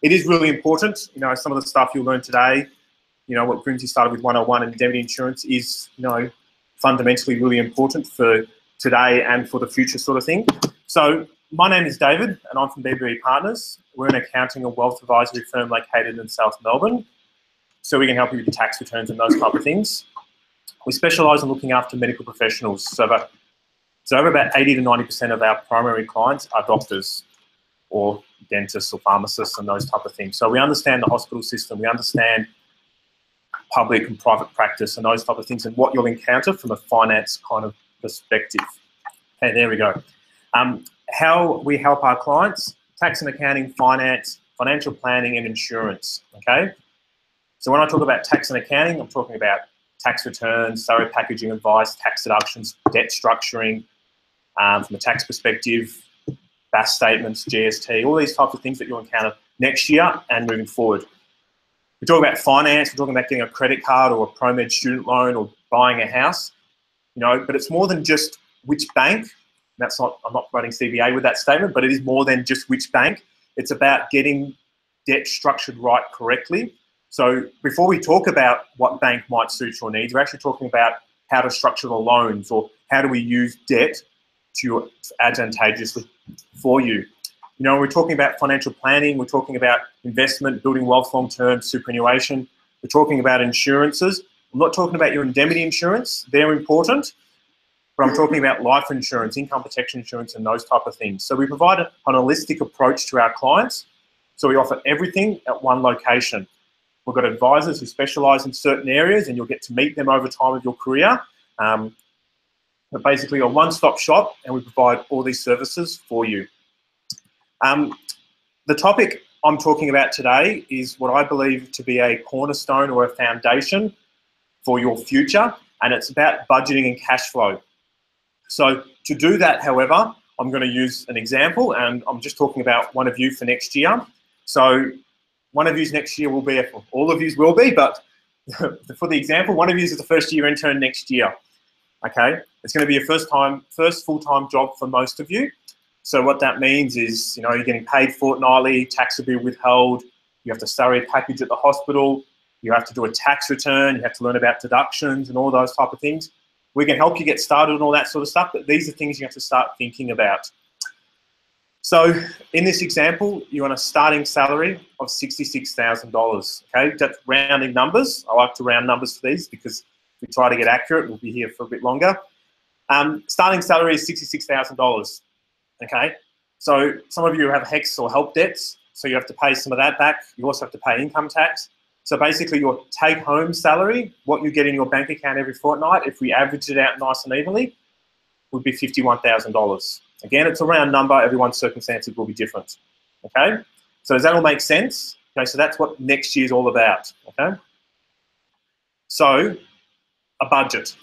it is really important. You know, some of the stuff you'll learn today, you know, what Grimsy started with 101 and indemnity insurance is, you know, fundamentally really important for today and for the future sort of thing. So my name is David and I'm from BBE Partners. We're an accounting and wealth advisory firm located in South Melbourne. So we can help you with your tax returns and those type of things. We specialise in looking after medical professionals. So over about 80 to 90% of our primary clients are doctors or dentists or pharmacists and those type of things. So we understand the hospital system, we understand public and private practice and those type of things and what you'll encounter from a finance kind of perspective. Okay, there we go. How we help our clients: tax and accounting, finance, financial planning and insurance, okay? So when I talk about tax and accounting, I'm talking about tax returns, salary packaging advice, tax deductions, debt structuring, from a tax perspective, BAS statements, GST, all these types of things that you'll encounter next year and moving forward. We talk about finance, we're talking about getting a credit card or a ProMed student loan or buying a house, you know, but it's more than just which bank. That's not, I'm not promoting CBA with that statement, but it is more than just which bank. It's about getting debt structured right correctly. So before we talk about what bank might suit your needs, we're actually talking about how to structure the loans or how do we use debt to advantageously for you. You know, we're talking about financial planning, we're talking about investment, building wealth long-term, superannuation, we're talking about insurances. I'm not talking about your indemnity insurance, they're important, but I'm talking about life insurance, income protection insurance and those type of things. So we provide an holistic approach to our clients. So we offer everything at one location. We've got advisors who specialise in certain areas and you'll get to meet them over time of your career. But basically a one-stop shop and we provide all these services for you. The topic I'm talking about today is what I believe to be a cornerstone or a foundation for your future, and it's about budgeting and cash flow. So to do that, however, I'm going to use an example, and I'm just talking about one of you for next year. So one of you next year will be, all of you will be, but for the example, one of you is the first year intern next year. Okay, it's going to be your first full-time job for most of you. So what that means is, you know, you're getting paid fortnightly, tax will be withheld, you have to salary package at the hospital, you have to do a tax return, you have to learn about deductions and all those type of things. We can help you get started and all that sort of stuff, but these are things you have to start thinking about. So in this example, you want a starting salary of $66,000, okay? That's rounding numbers. I like to round numbers for these because if we try to get accurate, we'll be here for a bit longer. Starting salary is $66,000, okay? So some of you have HECS or help debts, so you have to pay some of that back. You also have to pay income tax. So basically your take-home salary, what you get in your bank account every fortnight, if we average it out nice and evenly, would be $51,000. Again, it's a round number. Everyone's circumstances will be different, okay? So does that all make sense? Okay, so that's what next year's all about, okay? So a budget,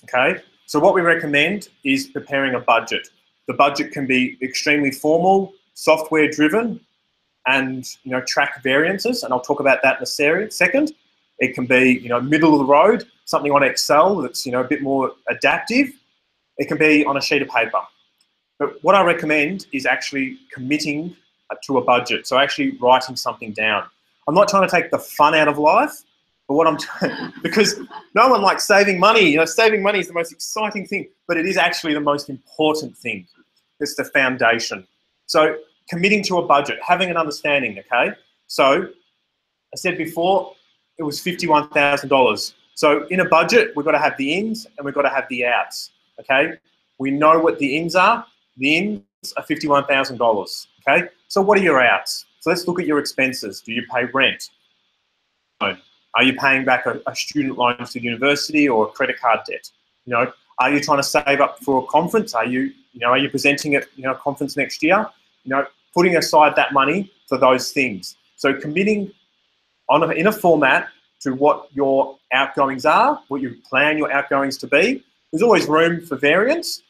okay? So what we recommend is preparing a budget. The budget can be extremely formal, software driven, and, you know, track variances, and I'll talk about that in a second. It can be, you know, middle of the road, something on Excel that's, you know, a bit more adaptive. It can be on a sheet of paper. But what I recommend is actually committing to a budget, so actually writing something down. I'm not trying to take the fun out of life, but what I'm trying, because no one likes saving money. You know, saving money is the most exciting thing, but it is actually the most important thing. It's the foundation. So committing to a budget, having an understanding, okay? So I said before, it was $51,000. So in a budget, we've got to have the ins and we've got to have the outs, okay? We know what the ins are. The ins are $51,000, okay? So what are your outs? So let's look at your expenses. Do you pay rent? Are you paying back a student loan to the university or a credit card debt? You know, are you trying to save up for a conference? Are you presenting at a conference next year? You know, putting aside that money for those things. So committing in a format to what your outgoings are, what you plan your outgoings to be. There's always room for variance,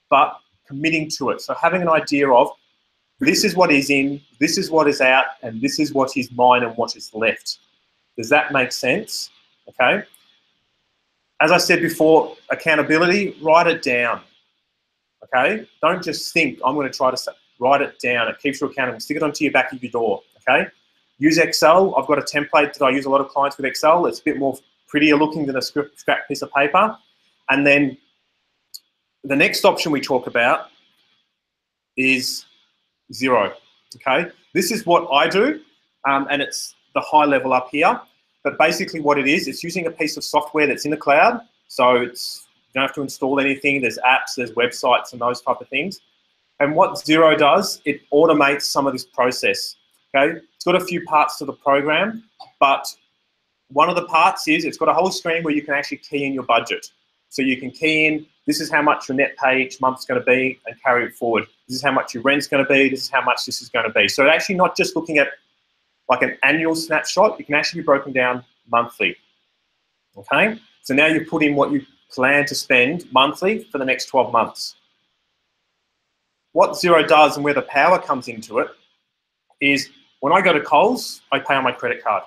but committing to it. So having an idea of this is what is in, this is what is out, and this is what is mine and what is left. Does that make sense? Okay. As I said before, accountability, write it down. Okay. Don't just think, I'm going to try to write it down. It keeps you accountable. Stick it onto your back of your door. Okay. Use Excel. I've got a template that I use a lot of clients with Excel. It's a bit more prettier looking than a scrap piece of paper. And then the next option we talk about is zero. Okay. This is what I do, and it's the high level up here. But basically what it is, it's using a piece of software that's in the cloud. So you don't have to install anything. There's apps, there's websites and those type of things. And what Xero does, it automates some of this process. Okay, it's got a few parts to the program, but one of the parts is it's got a whole screen where you can actually key in your budget. So you can key in, this is how much your net pay each month is going to be, and carry it forward. This is how much your rent's going to be. This is how much this is going to be. So it's actually not just looking at like an annual snapshot. It can actually be broken down monthly. Okay, so now you put in what you plan to spend monthly for the next 12 months. What Xero does and where the power comes into it is when I go to Coles, I pay on my credit card.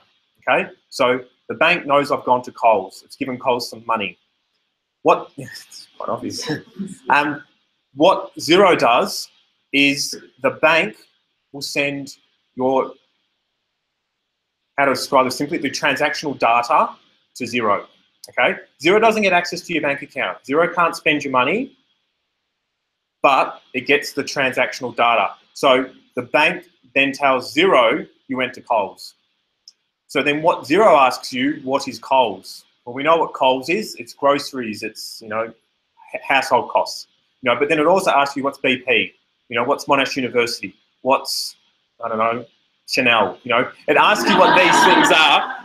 Okay, so the bank knows I've gone to Coles. It's given Coles some money. It's quite obvious. What Xero does is the bank will send your, how to describe this simply, the transactional data to Xero. Okay, Xero doesn't get access to your bank account. Xero can't spend your money, but it gets the transactional data. So the bank then tells Xero you went to Coles. So then what Xero asks you, what is Coles? Well, we know what Coles is. It's groceries. It's, household costs. But then it also asks you what's BP. What's Monash University? What's, I don't know, Chanel. It asks you what these things are.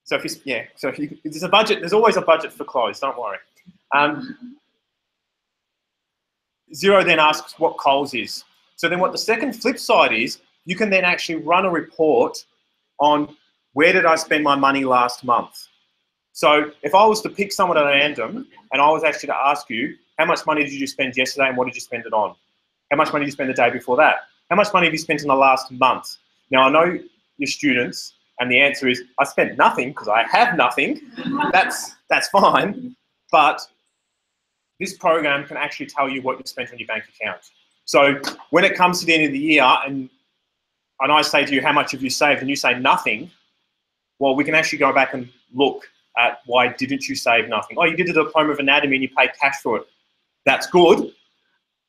So if there's a budget, there's always a budget for clothes. Don't worry. Xero then asks what Coles is. So then what the second flip side is, you can then actually run a report on where did I spend my money last month. So if I was to pick someone at random and I was actually to ask you, how much money did you spend yesterday and what did you spend it on? How much money did you spend the day before that? How much money have you spent in the last month? Now I know your students and the answer is, I spent nothing because I have nothing. That's fine. But this program can actually tell you what you spent on your bank account. So when it comes to the end of the year and I say to you, how much have you saved? And you say nothing. Well, we can actually go back and look at why didn't you save nothing? Oh, you did a diploma of anatomy and you paid cash for it. That's good.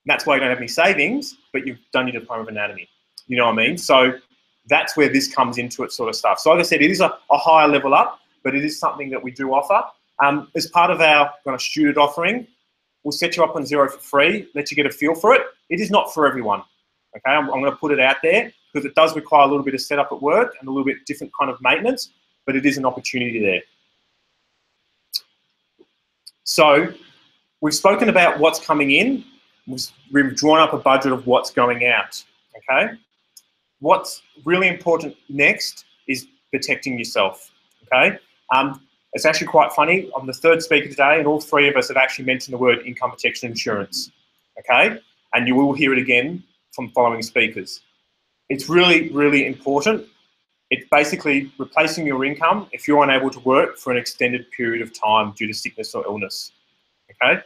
That's why you don't have any savings, but you've done your diploma of anatomy. You know what I mean? So that's where this comes into it sort of stuff. So like I said, it is a higher level up, but it is something that we do offer. As part of our kind of student offering, we'll set you up on Xero for free, let you get a feel for it. It is not for everyone. Okay, I'm going to put it out there because it does require a little bit of setup at work and a little bit different kind of maintenance, but it is an opportunity there. So we've spoken about what's coming in. We've drawn up a budget of what's going out. Okay, what's really important next is protecting yourself. Okay, it's actually quite funny. I'm the third speaker today, and all three of us have actually mentioned the word income protection insurance. Okay, and you will hear it again from following speakers. It's really, really important. It's basically replacing your income if you're unable to work for an extended period of time due to sickness or illness. Okay.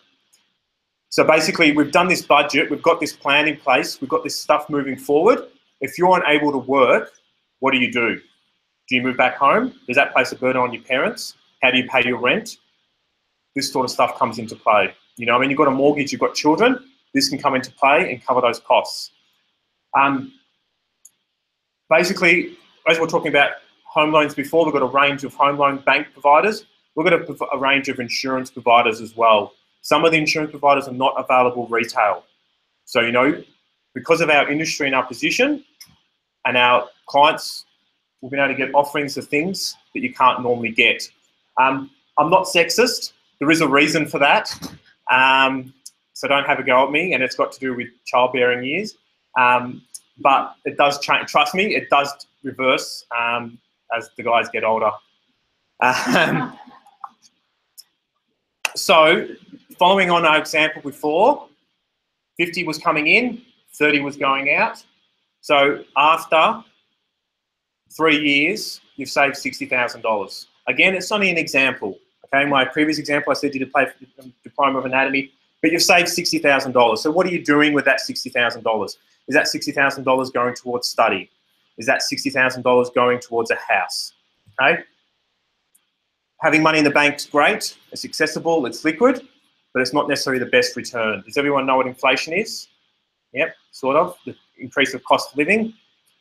So basically, we've done this budget, we've got this plan in place, we've got this stuff moving forward. If you're unable to work, what do? Do you move back home? Does that place a burden on your parents? How do you pay your rent? This sort of stuff comes into play. When you've got a mortgage, you've got children, this can come into play and cover those costs. Basically, as we're talking about home loans before. We've got a range of home loan bank providers. We've got a range of insurance providers as well. Some of the insurance providers are not available retail. So, you know, because of our industry and our position and our clients, we've been able to get offerings of things that you can't normally get. I'm not sexist. There is a reason for that. So don't have a go at me, and it's got to do with childbearing years. But it does change. Trust me, it does reverse as the guys get older. So following on our example before, 50 was coming in, 30 was going out. So after 3 years, you've saved $60,000. Again, it's only an example. Okay, my previous example, I said you did pay for the diploma of anatomy, but you've saved $60,000. So what are you doing with that $60,000? Is that $60,000 going towards study? Is that $60,000 going towards a house? Okay. Having money in the bank is great. It's accessible, it's liquid, but it's not necessarily the best return. Does everyone know what inflation is? Yep, sort of. The increase of cost of living.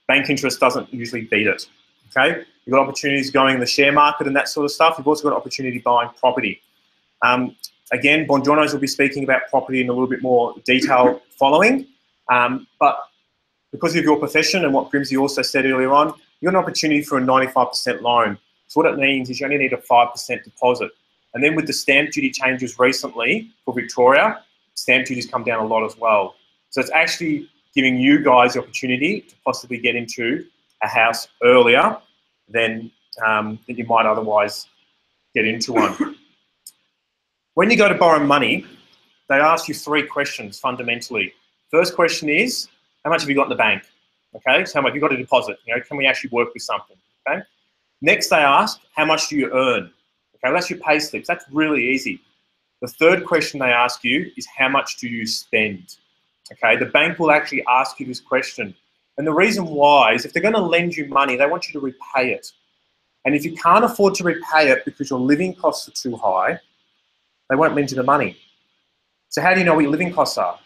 Bank interest doesn't usually beat it. Okay. You've got opportunities going in the share market and that sort of stuff. You've also got opportunity buying property. Again, Bonjournos will be speaking about property in a little bit more detail following. But because of your profession and what Grimsy also said earlier on, you've got an opportunity for a 95% loan. So what it means is you only need a 5% deposit. And then with the stamp duty changes recently for Victoria, stamp duties come down a lot as well. So it's actually giving you guys the opportunity to possibly get into a house earlier than you might otherwise get into one. When you go to borrow money, they ask you 3 questions fundamentally. First question is, how much have you got in the bank? Okay, so how much have you got a deposit? You know, can we actually work with something? Okay. Next, they ask, how much do you earn? Okay, well, that's your pay slips. That's really easy. The third question they ask you is, how much do you spend? Okay, the bank will actually ask you this question. And the reason why is if they're going to lend you money, they want you to repay it. And if you can't afford to repay it because your living costs are too high, they won't lend you the money. So how do you know what your living costs are?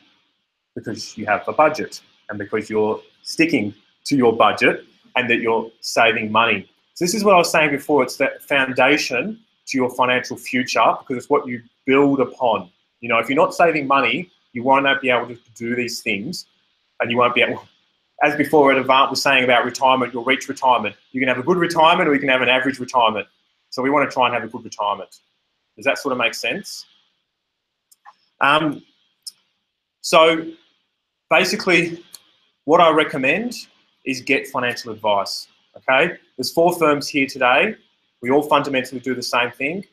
Because you have a budget and because you're sticking to your budget and that you're saving money. So this is what I was saying before. It's that foundation to your financial future because it's what you build upon. You know, if you're not saving money, you won't be able to do these things and you won't be able, as before Avant was saying about retirement, you'll reach retirement. You can have a good retirement or you can have an average retirement. So we want to try and have a good retirement. Does that sort of make sense? So basically what I recommend is get financial advice, okay? There's 4 firms here today. We all fundamentally do the same thing.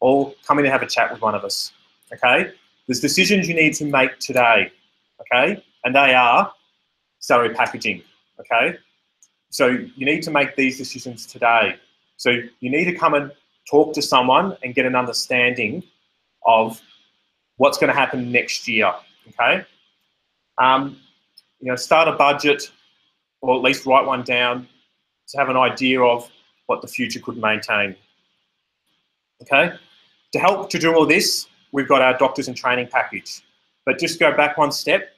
All come in and have a chat with one of us, okay? There's decisions you need to make today, okay? And they are salary packaging, okay? So you need to make these decisions today. So you need to come and talk to someone and get an understanding of what's going to happen next year, okay? You know, start a budget or at least write one down to have an idea of what the future could maintain, okay? To help to do all this, we've got our doctors in training package. But just go back one step,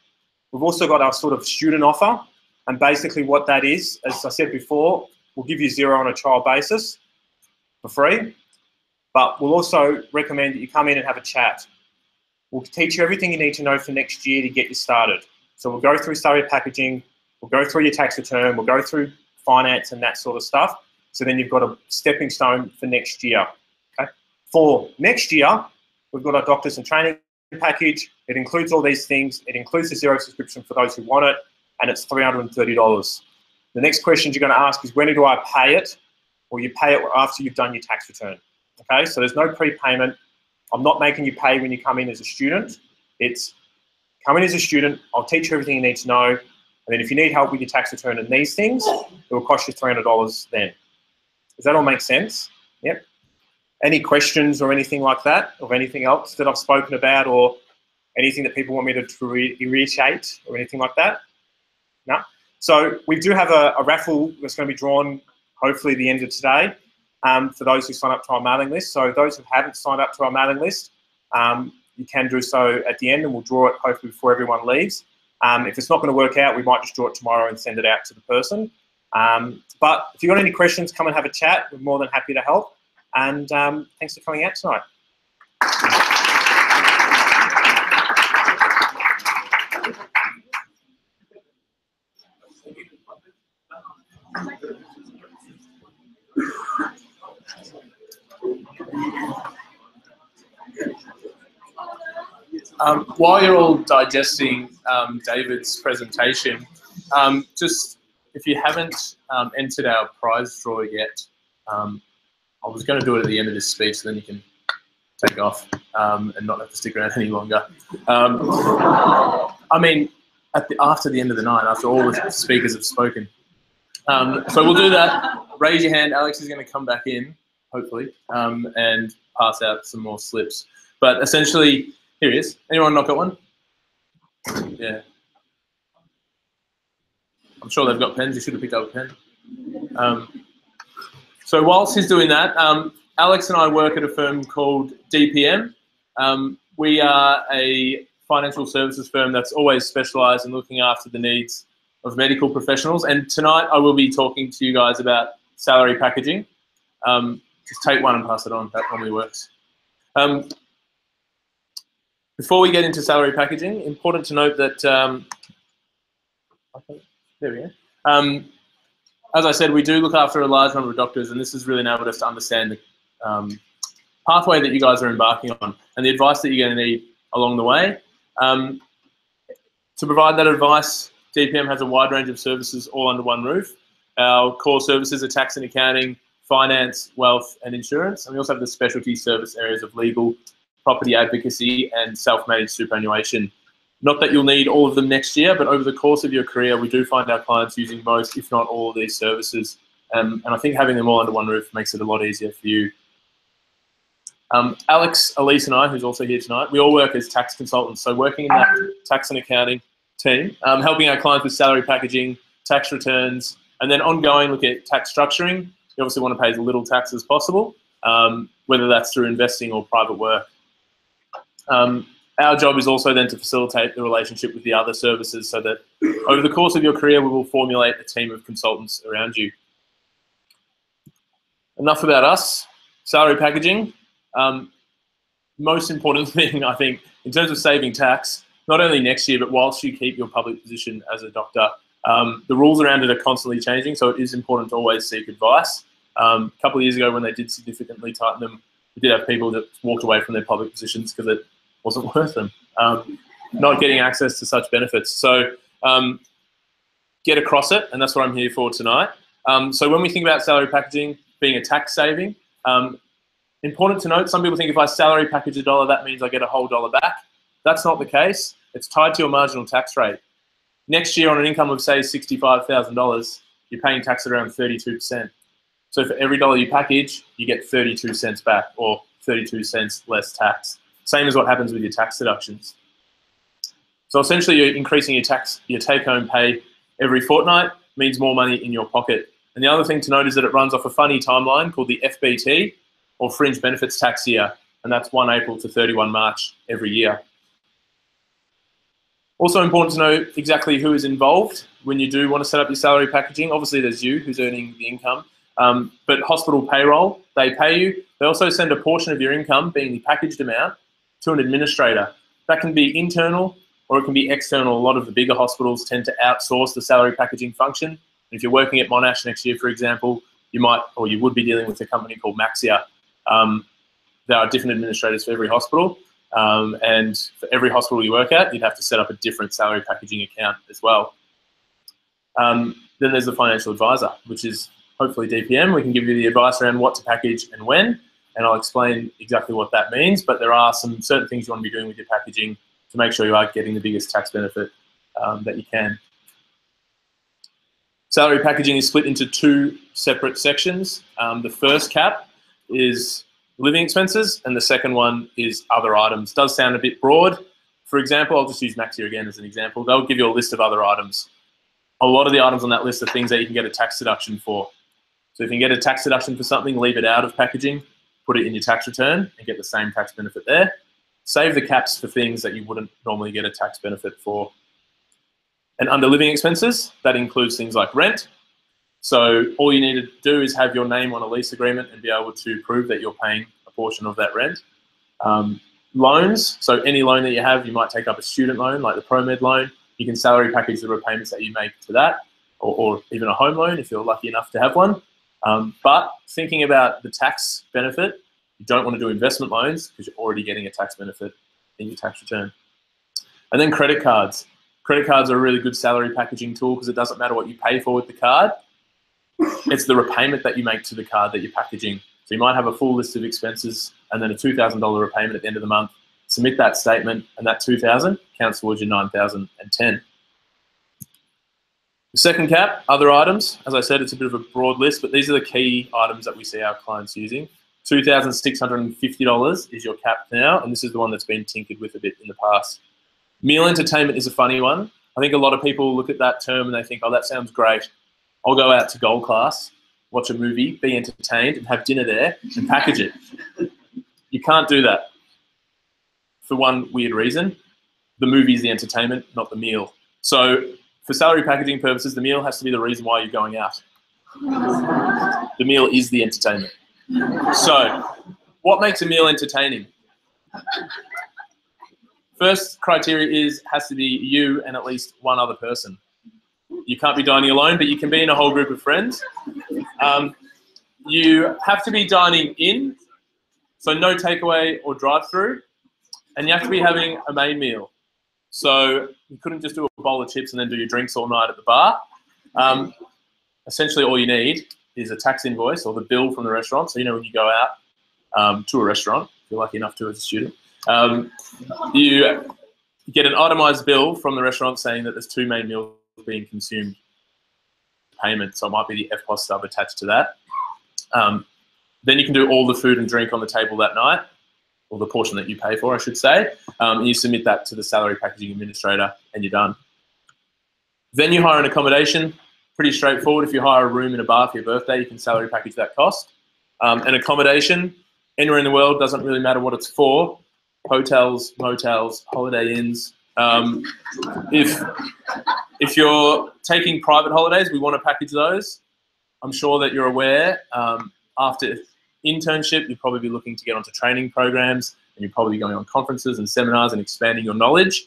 we've also got our sort of student offer. And basically what that is, as I said before, we'll give you 0 on a trial basis for free. But we'll also recommend that you come in and have a chat. We'll teach you everything you need to know for next year to get you started. So we'll go through salary packaging, we'll go through your tax return, we'll go through finance and that sort of stuff. So then you've got a stepping stone for next year. Okay? For next year, we've got our doctors and training package. It includes all these things. It includes the 0 subscription for those who want it, and it's $330. The next question you're going to ask is, when do I pay it? Well, you pay it after you've done your tax return. Okay, so there's no prepayment. I'm not making you pay when you come in as a student. It's come in as a student, I'll teach you everything you need to know, and then if you need help with your tax return and these things, it will cost you $300 then. Does that all make sense? Yep. Any questions or anything like that, or anything else that I've spoken about, or anything that people want me to reiterate or anything like that? No? So we do have a raffle that's going to be drawn hopefully the end of today for those who sign up to our mailing list. So those who haven't signed up to our mailing list, you can do so at the end, and we'll draw it hopefully before everyone leaves. If it's not going to work out, we might just draw it tomorrow and send it out to the person. But if you've got any questions, come and have a chat. We're more than happy to help. And thanks for coming out tonight. While you're all digesting David's presentation, just if you haven't entered our prize draw yet, I was going to do it at the end of this speech, so then you can take off and not have to stick around any longer. I mean, after the end of the night, after all the speakers have spoken. So we'll do that. Raise your hand. Alex is going to come back in, hopefully, and pass out some more slips. But essentially, here he is. Anyone not got one? Yeah. I'm sure they've got pens. You should have picked up a pen. So whilst he's doing that, Alex and I work at a firm called DPM. We are a financial services firm that's always specialised in looking after the needs of medical professionals. And tonight I will be talking to you guys about salary packaging. Just take one and pass it on. That normally works. Before we get into salary packaging, important to note that, there we go. As I said, we do look after a large number of doctors, and this has really enabled us to understand the pathway that you guys are embarking on and the advice that you're going to need along the way. To provide that advice, DPM has a wide range of services all under one roof. Our core services are tax and accounting, finance, wealth, and insurance. And we also have the specialty service areas of legal, property advocacy, and self-managed superannuation. Not that you'll need all of them next year, but over the course of your career, we do find our clients using most, if not all, of these services. And I think having them all under one roof makes it a lot easier for you. Alex, Elise, and I, who's also here tonight, we all work as tax consultants. So working in that tax and accounting team, helping our clients with salary packaging, tax returns, and then ongoing look at tax structuring. You obviously want to pay as little tax as possible, whether that's through investing or private work. Our job is also then to facilitate the relationship with the other services so that over the course of your career, we will formulate a team of consultants around you. Enough about us. Salary packaging. Most important thing, I think, in terms of saving tax, not only next year, but whilst you keep your public position as a doctor, the rules around it are constantly changing, so it is important to always seek advice. A couple of years ago when they did significantly tighten them, we did have people that walked away from their public positions because it wasn't worth them, not getting access to such benefits. So get across it, and that's what I'm here for tonight. So when we think about salary packaging being a tax saving, important to note, some people think if I salary package $1, that means I get a whole dollar back. That's not the case. It's tied to your marginal tax rate. Next year on an income of, say, $65,000, you're paying tax at around 32%. So for every dollar you package, you get 32 cents back, or 32 cents less tax. Same as what happens with your tax deductions. So essentially you're increasing your take-home pay every fortnight, means more money in your pocket. And the other thing to note is that it runs off a funny timeline called the FBT, or Fringe Benefits Tax Year, and that's 1 April to 31 March every year. Also important to know exactly who is involved when you do want to set up your salary packaging. Obviously there's you who's earning the income, but hospital payroll, they pay you. They also send a portion of your income, being the packaged amount, to an administrator. That can be internal or it can be external. A lot of the bigger hospitals tend to outsource the salary packaging function. If you're working at Monash next year, for example, you might, or you would be dealing with a company called Maxia. There are different administrators for every hospital, and for every hospital you work at, you'd have to set up a different salary packaging account as well. Then there's the financial advisor, which is hopefully DPM. We can give you the advice around what to package and when, and I'll explain exactly what that means, but there are some certain things you want to be doing with your packaging to make sure you are getting the biggest tax benefit that you can. Salary packaging is split into 2 separate sections. The first cap is living expenses, and the second one is other items. Does sound a bit broad. For example, I'll just use Maxia again as an example. They'll give you a list of other items. A lot of the items on that list are things that you can get a tax deduction for. So if you can get a tax deduction for something, leave it out of packaging, put it in your tax return and get the same tax benefit there. Save the caps for things that you wouldn't normally get a tax benefit for. And under living expenses, that includes things like rent, So all you need to do is have your name on a lease agreement and be able to prove that you're paying a portion of that rent. Loans, so any loan that you have, you might take up a student loan like the ProMed loan. You can salary package the repayments that you make to that, or even a home loan if you're lucky enough to have one. But thinking about the tax benefit, you don't want to do investment loans because you're already getting a tax benefit in your tax return. And then credit cards. Credit cards are a really good salary packaging tool because it doesn't matter what you pay for with the card. It's the repayment that you make to the card that you're packaging. So you might have a full list of expenses and then a $2,000 repayment at the end of the month. Submit that statement and that $2,000 counts towards your $9,010. The second cap, other items. As I said, it's a bit of a broad list, but these are the key items that we see our clients using. $2,650 is your cap now, and this is the one that's been tinkered with a bit in the past. Meal entertainment is a funny one. I think a lot of people look at that term and they think, oh, that sounds great. I'll go out to Gold Class, watch a movie, be entertained, and have dinner there and package it. You can't do that for one weird reason. The movie is the entertainment, not the meal. So for salary packaging purposes, the meal has to be the reason why you're going out. The meal is the entertainment. So what makes a meal entertaining? First criteria has to be you and at least one other person. You can't be dining alone, but you can be in a whole group of friends. You have to be dining in, so no takeaway or drive-through, and you have to be having a main meal. So you couldn't just do a bowl of chips and then do your drinks all night at the bar. Essentially all you need is a tax invoice or the bill from the restaurant. So you know when you go out to a restaurant, if you're lucky enough to as a student, you get an itemized bill from the restaurant saying that there's 2 main meals being consumed payment. So it might be the FPOS stub attached to that. Then you can do all the food and drink on the table that night, or the portion that you pay for, I should say. And you submit that to the salary packaging administrator and you're done. Then you hire an accommodation. Pretty straightforward. If you hire a room in a bar for your birthday, you can salary package that cost. An accommodation, anywhere in the world, doesn't really matter what it's for. Hotels, motels, holiday inns. If you're taking private holidays, we want to package those. I'm sure that you're aware, after internship, you'll probably be looking to get onto training programs, and you're probably going on conferences and seminars and expanding your knowledge.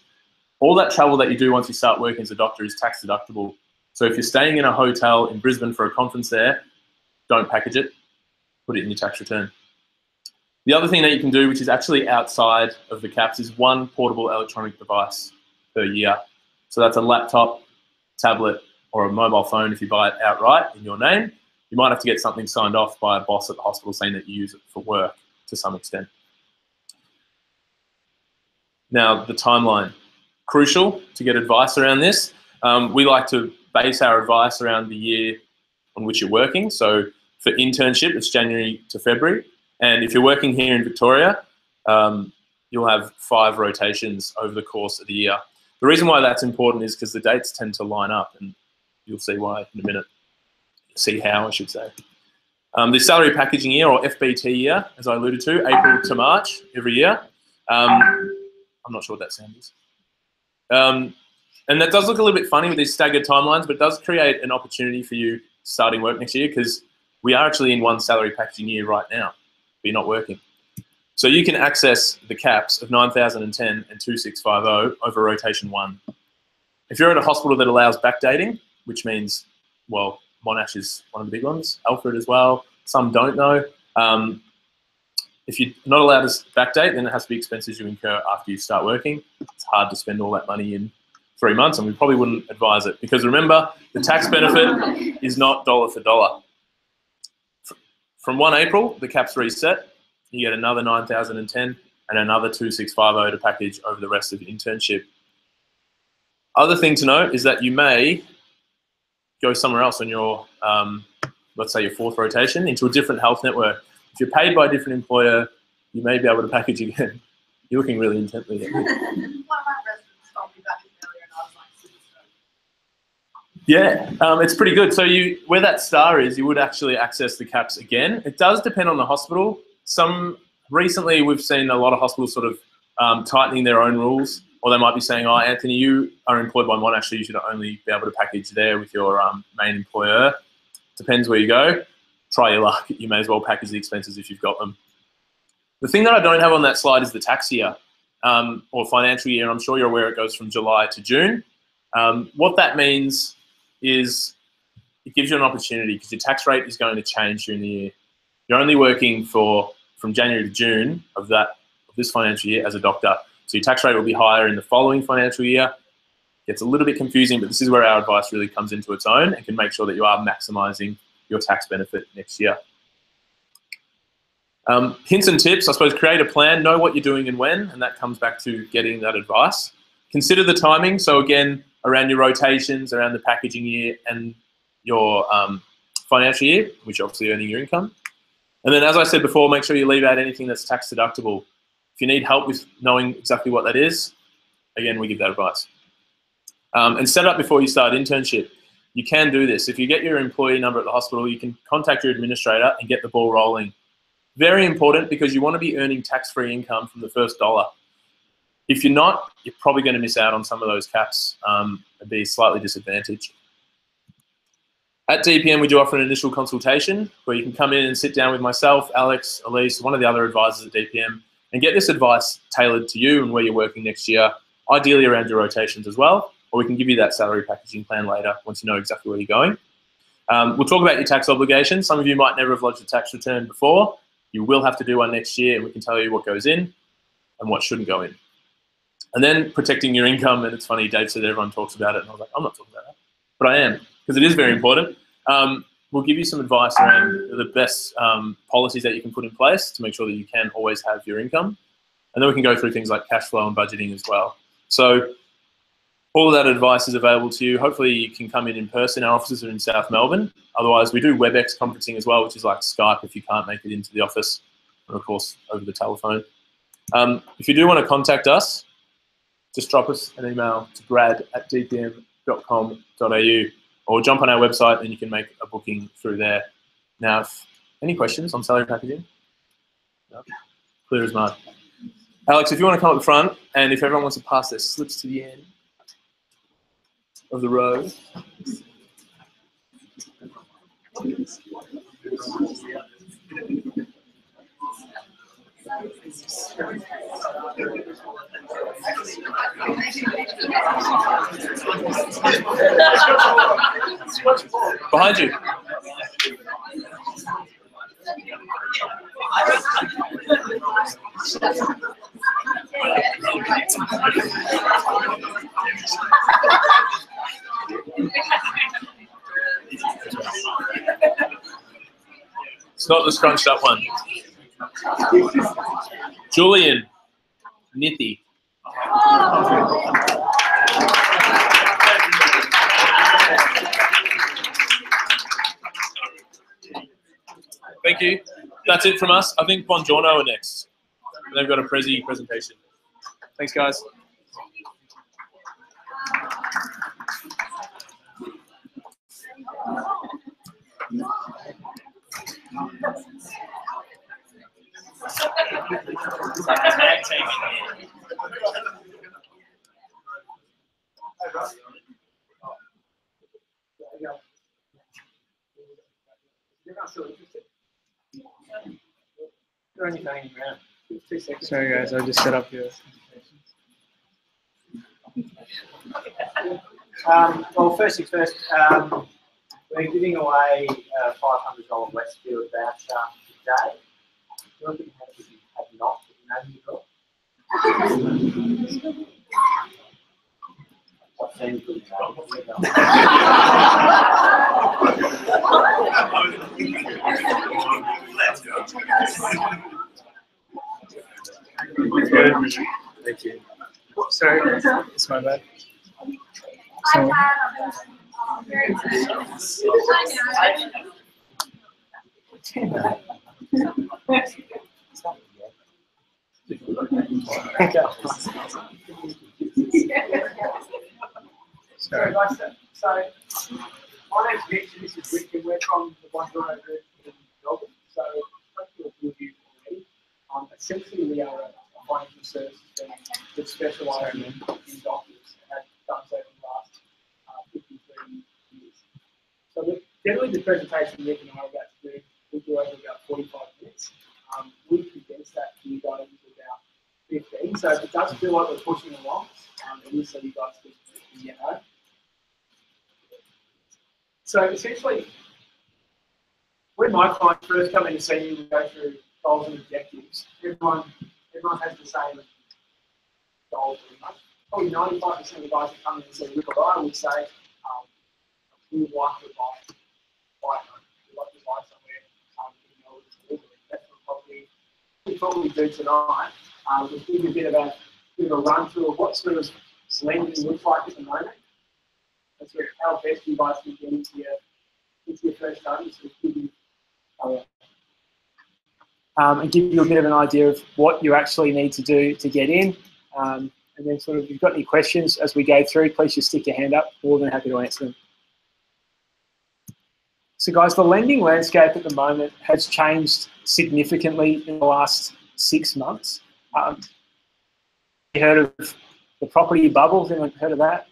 All that travel that you do once you start working as a doctor is tax deductible. So if you're staying in a hotel in Brisbane for a conference there, don't package it, put it in your tax return. The other thing that you can do, which is actually outside of the caps, is 1 portable electronic device per year. So that's a laptop, tablet, or a mobile phone if you buy it outright in your name. You might have to get something signed off by a boss at the hospital saying that you use it for work to some extent. Now, the timeline. Crucial to get advice around this. We like to base our advice around the year on which you're working. So for internship, it's January to February. And if you're working here in Victoria, you'll have 5 rotations over the course of the year. The reason why that's important is because the dates tend to line up, and you'll see why in a minute. See how, I should say. The salary packaging year, or FBT year, as I alluded to, April to March every year. I'm not sure what that sound is. And that does look a little bit funny with these staggered timelines, but it does create an opportunity for you starting work next year, because we are actually in one salary packaging year right now, but you're not working. So you can access the caps of 9,010 and 2,650 over rotation 1. If you're at a hospital that allows backdating, which means, well, Monash is one of the big ones, Alfred as well, some don't know. If you're not allowed to backdate, then it has to be expenses you incur after you start working. It's hard to spend all that money in 3 months, and we probably wouldn't advise it, because remember, the tax benefit is not dollar for dollar. From 1 April, the caps reset. You get another 9,010 and another 2,650 to package over the rest of the internship. Other thing to note is that you may go somewhere else on your, let's say your 4th rotation, into a different health network. If you're paid by a different employer, you may be able to package again. You're looking really intently at me. Yeah, it's pretty good. So where that star is, you would actually access the caps again. It does depend on the hospital. Recently we've seen a lot of hospitals sort of tightening their own rules, or they might be saying, oh, Anthony, you are employed by Monash, so you should only be able to package there with your main employer. Depends where you go. Try your luck. You may as well package the expenses if you've got them. The thing that I don't have on that slide is the tax year or financial year, and I'm sure you're aware it goes from July to June. What that means is it gives you an opportunity because your tax rate is going to change during the year. You're only working from January to June of this financial year as a doctor. So your tax rate will be higher in the following financial year. Gets a little bit confusing, but this is where our advice really comes into its own and can make sure that you are maximising your tax benefit next year. Hints and tips, I suppose, create a plan, know what you're doing and when, and that comes back to getting that advice. Consider the timing. So again, around your rotations, around the packaging year and your financial year, which you're obviously earning your income. And then, as I said before, make sure you leave out anything that's tax deductible. If you need help with knowing exactly what that is, again, we give that advice. And set up before you start internship. You can do this. If you get your employee number at the hospital, you can contact your administrator and get the ball rolling. Very important because you want to be earning tax-free income from the first dollar. If you're not, you're probably going to miss out on some of those caps and be slightly disadvantaged. At DPM, we do offer an initial consultation where you can come in and sit down with myself, Alex, Elise, one of the other advisors at DPM, and get this advice tailored to you and where you're working next year, ideally around your rotations as well, or we can give you that salary packaging plan later once you know exactly where you're going. We'll talk about your tax obligations. Some of you might never have lodged a tax return before. You will have to do one next year, and we can tell you what goes in and what shouldn't go in. And then protecting your income, and it's funny, Dave said everyone talks about it, and I was like, I'm not talking about that, but I am, because it is very important. We'll give you some advice around the best policies that you can put in place to make sure that you can always have your income. And then we can go through things like cash flow and budgeting as well. So all of that advice is available to you. Hopefully you can come in person. Our offices are in South Melbourne. Otherwise, we do WebEx conferencing as well, which is like Skype if you can't make it into the office, and of course, over the telephone. If you do want to contact us, just drop us an email to grad@dpm.com.au or jump on our website and you can make a booking through there. Now, any questions on salary packaging? No? Clear as mud. Alex, if you want to come up the front, and if everyone wants to pass their slips to the end of the row. Behind you. It's not the scrunched up one. Julian Nithi. Thank you. That's it from us. I think Bongiorno are next. They've got a presentation. Thanks, guys. Sorry guys, I'll just set up here. Well, first things first, we're giving away a $500 Westfield voucher today. The only thing you have not, but you know you got. I've seen good Good. Thank you. Sorry, it's my bad. So, sorry. So, my name's Mitch and this is Rick, and we're from the Bongiorno group in Melbourne. So, hopefully you'll do already. Essentially, we are a financial services firm that specialises in doctors and have done so for the last 53 years. So we've generally the presentation Nick and I are about to do, we'll do over about 45 minutes. We condense that to you guys into about 15. So if it does feel like we're pushing along, it is so you guys can get home. So essentially, when my clients first come in to see me, we go through goals and objectives. Everyone has the same goals pretty much. Probably 95% of the guys that come in and see Rick or I would say, we would like to buy home. We'd like to buy somewhere in Melbourne. That's what we probably do tonight. We'll give you a bit of a run through of what sort of lending looks like at the moment. That's how best you guys can get into your first home. So give you, and give you a bit of an idea of what you actually need to do to get in. And then sort of, if you've got any questions as we go through, please just stick your hand up. We're more than happy to answer them. So guys, the lending landscape at the moment has changed significantly in the last 6 months. You heard of the property bubble? Has anyone heard of that?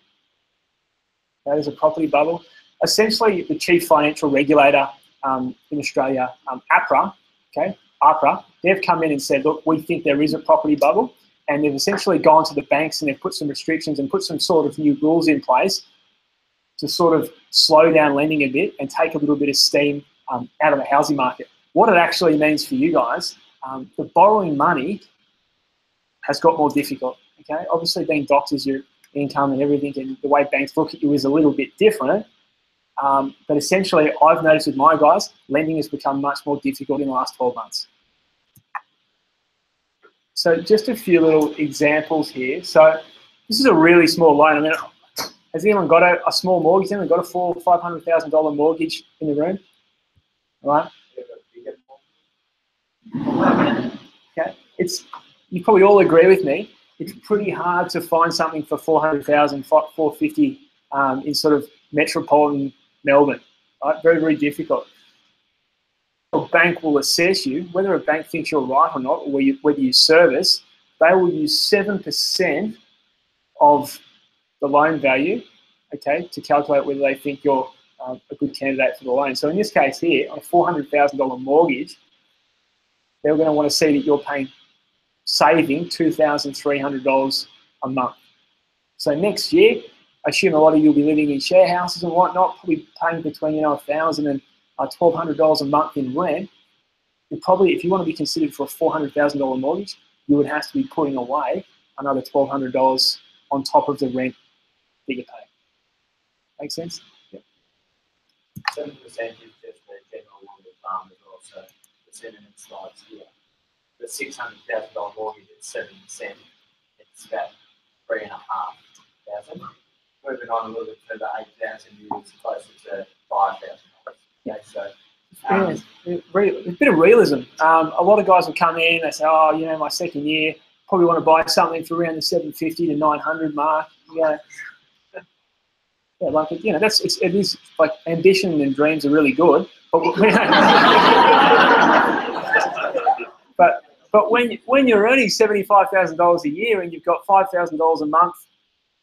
That is a property bubble. Essentially, the chief financial regulator in Australia, APRA, okay, APRA, they've come in and said, look, we think there is a property bubble, and they've essentially gone to the banks and they've put some restrictions and put some sort of new rules in place to sort of slow down lending a bit and take a little bit of steam out of the housing market. What it actually means for you guys, the borrowing money has got more difficult, okay? Obviously, being doctors, your income and everything and the way banks look at you is a little bit different. But essentially, I've noticed with my guys, lending has become much more difficult in the last 12 months. So just a few little examples here. So this is a really small loan. I mean, has anyone got a small mortgage? Has anyone got a $400,000 or $500,000 mortgage in the room? All right. Okay. You probably all agree with me. It's pretty hard to find something for $400,000, $450,000 in sort of metropolitan Melbourne. Right? Very, very difficult. A bank will assess you, whether a bank thinks you're right or not, or whether you service, they will use 7% of the loan value, okay, to calculate whether they think you're a good candidate for the loan. So in this case here, on a $400,000 mortgage, they're going to want to see that you're saving $2,300 a month. So next year, I assume a lot of you will be living in share houses and whatnot, probably paying between $1,000 and $1,200 a month in rent. You probably, if you want to be considered for a $400,000 mortgage, you would have to be putting away another $1,200 on top of the rent that you pay. Make sense? Yeah. 7% is just the general rule of thumb as well. So the sentiment slides here. The $600,000 mortgage at 7%, it's about $3,500. Moving on a little bit further, 8,000 is closer to $5,000. Yeah. So a bit of realism. A lot of guys will come in, they say, oh, you know, my second year, probably want to buy something for around the 750 to 900 mark. Yeah, like, you know, it is like ambition and dreams are really good, but when you're earning $75,000 a year and you've got $5,000 a month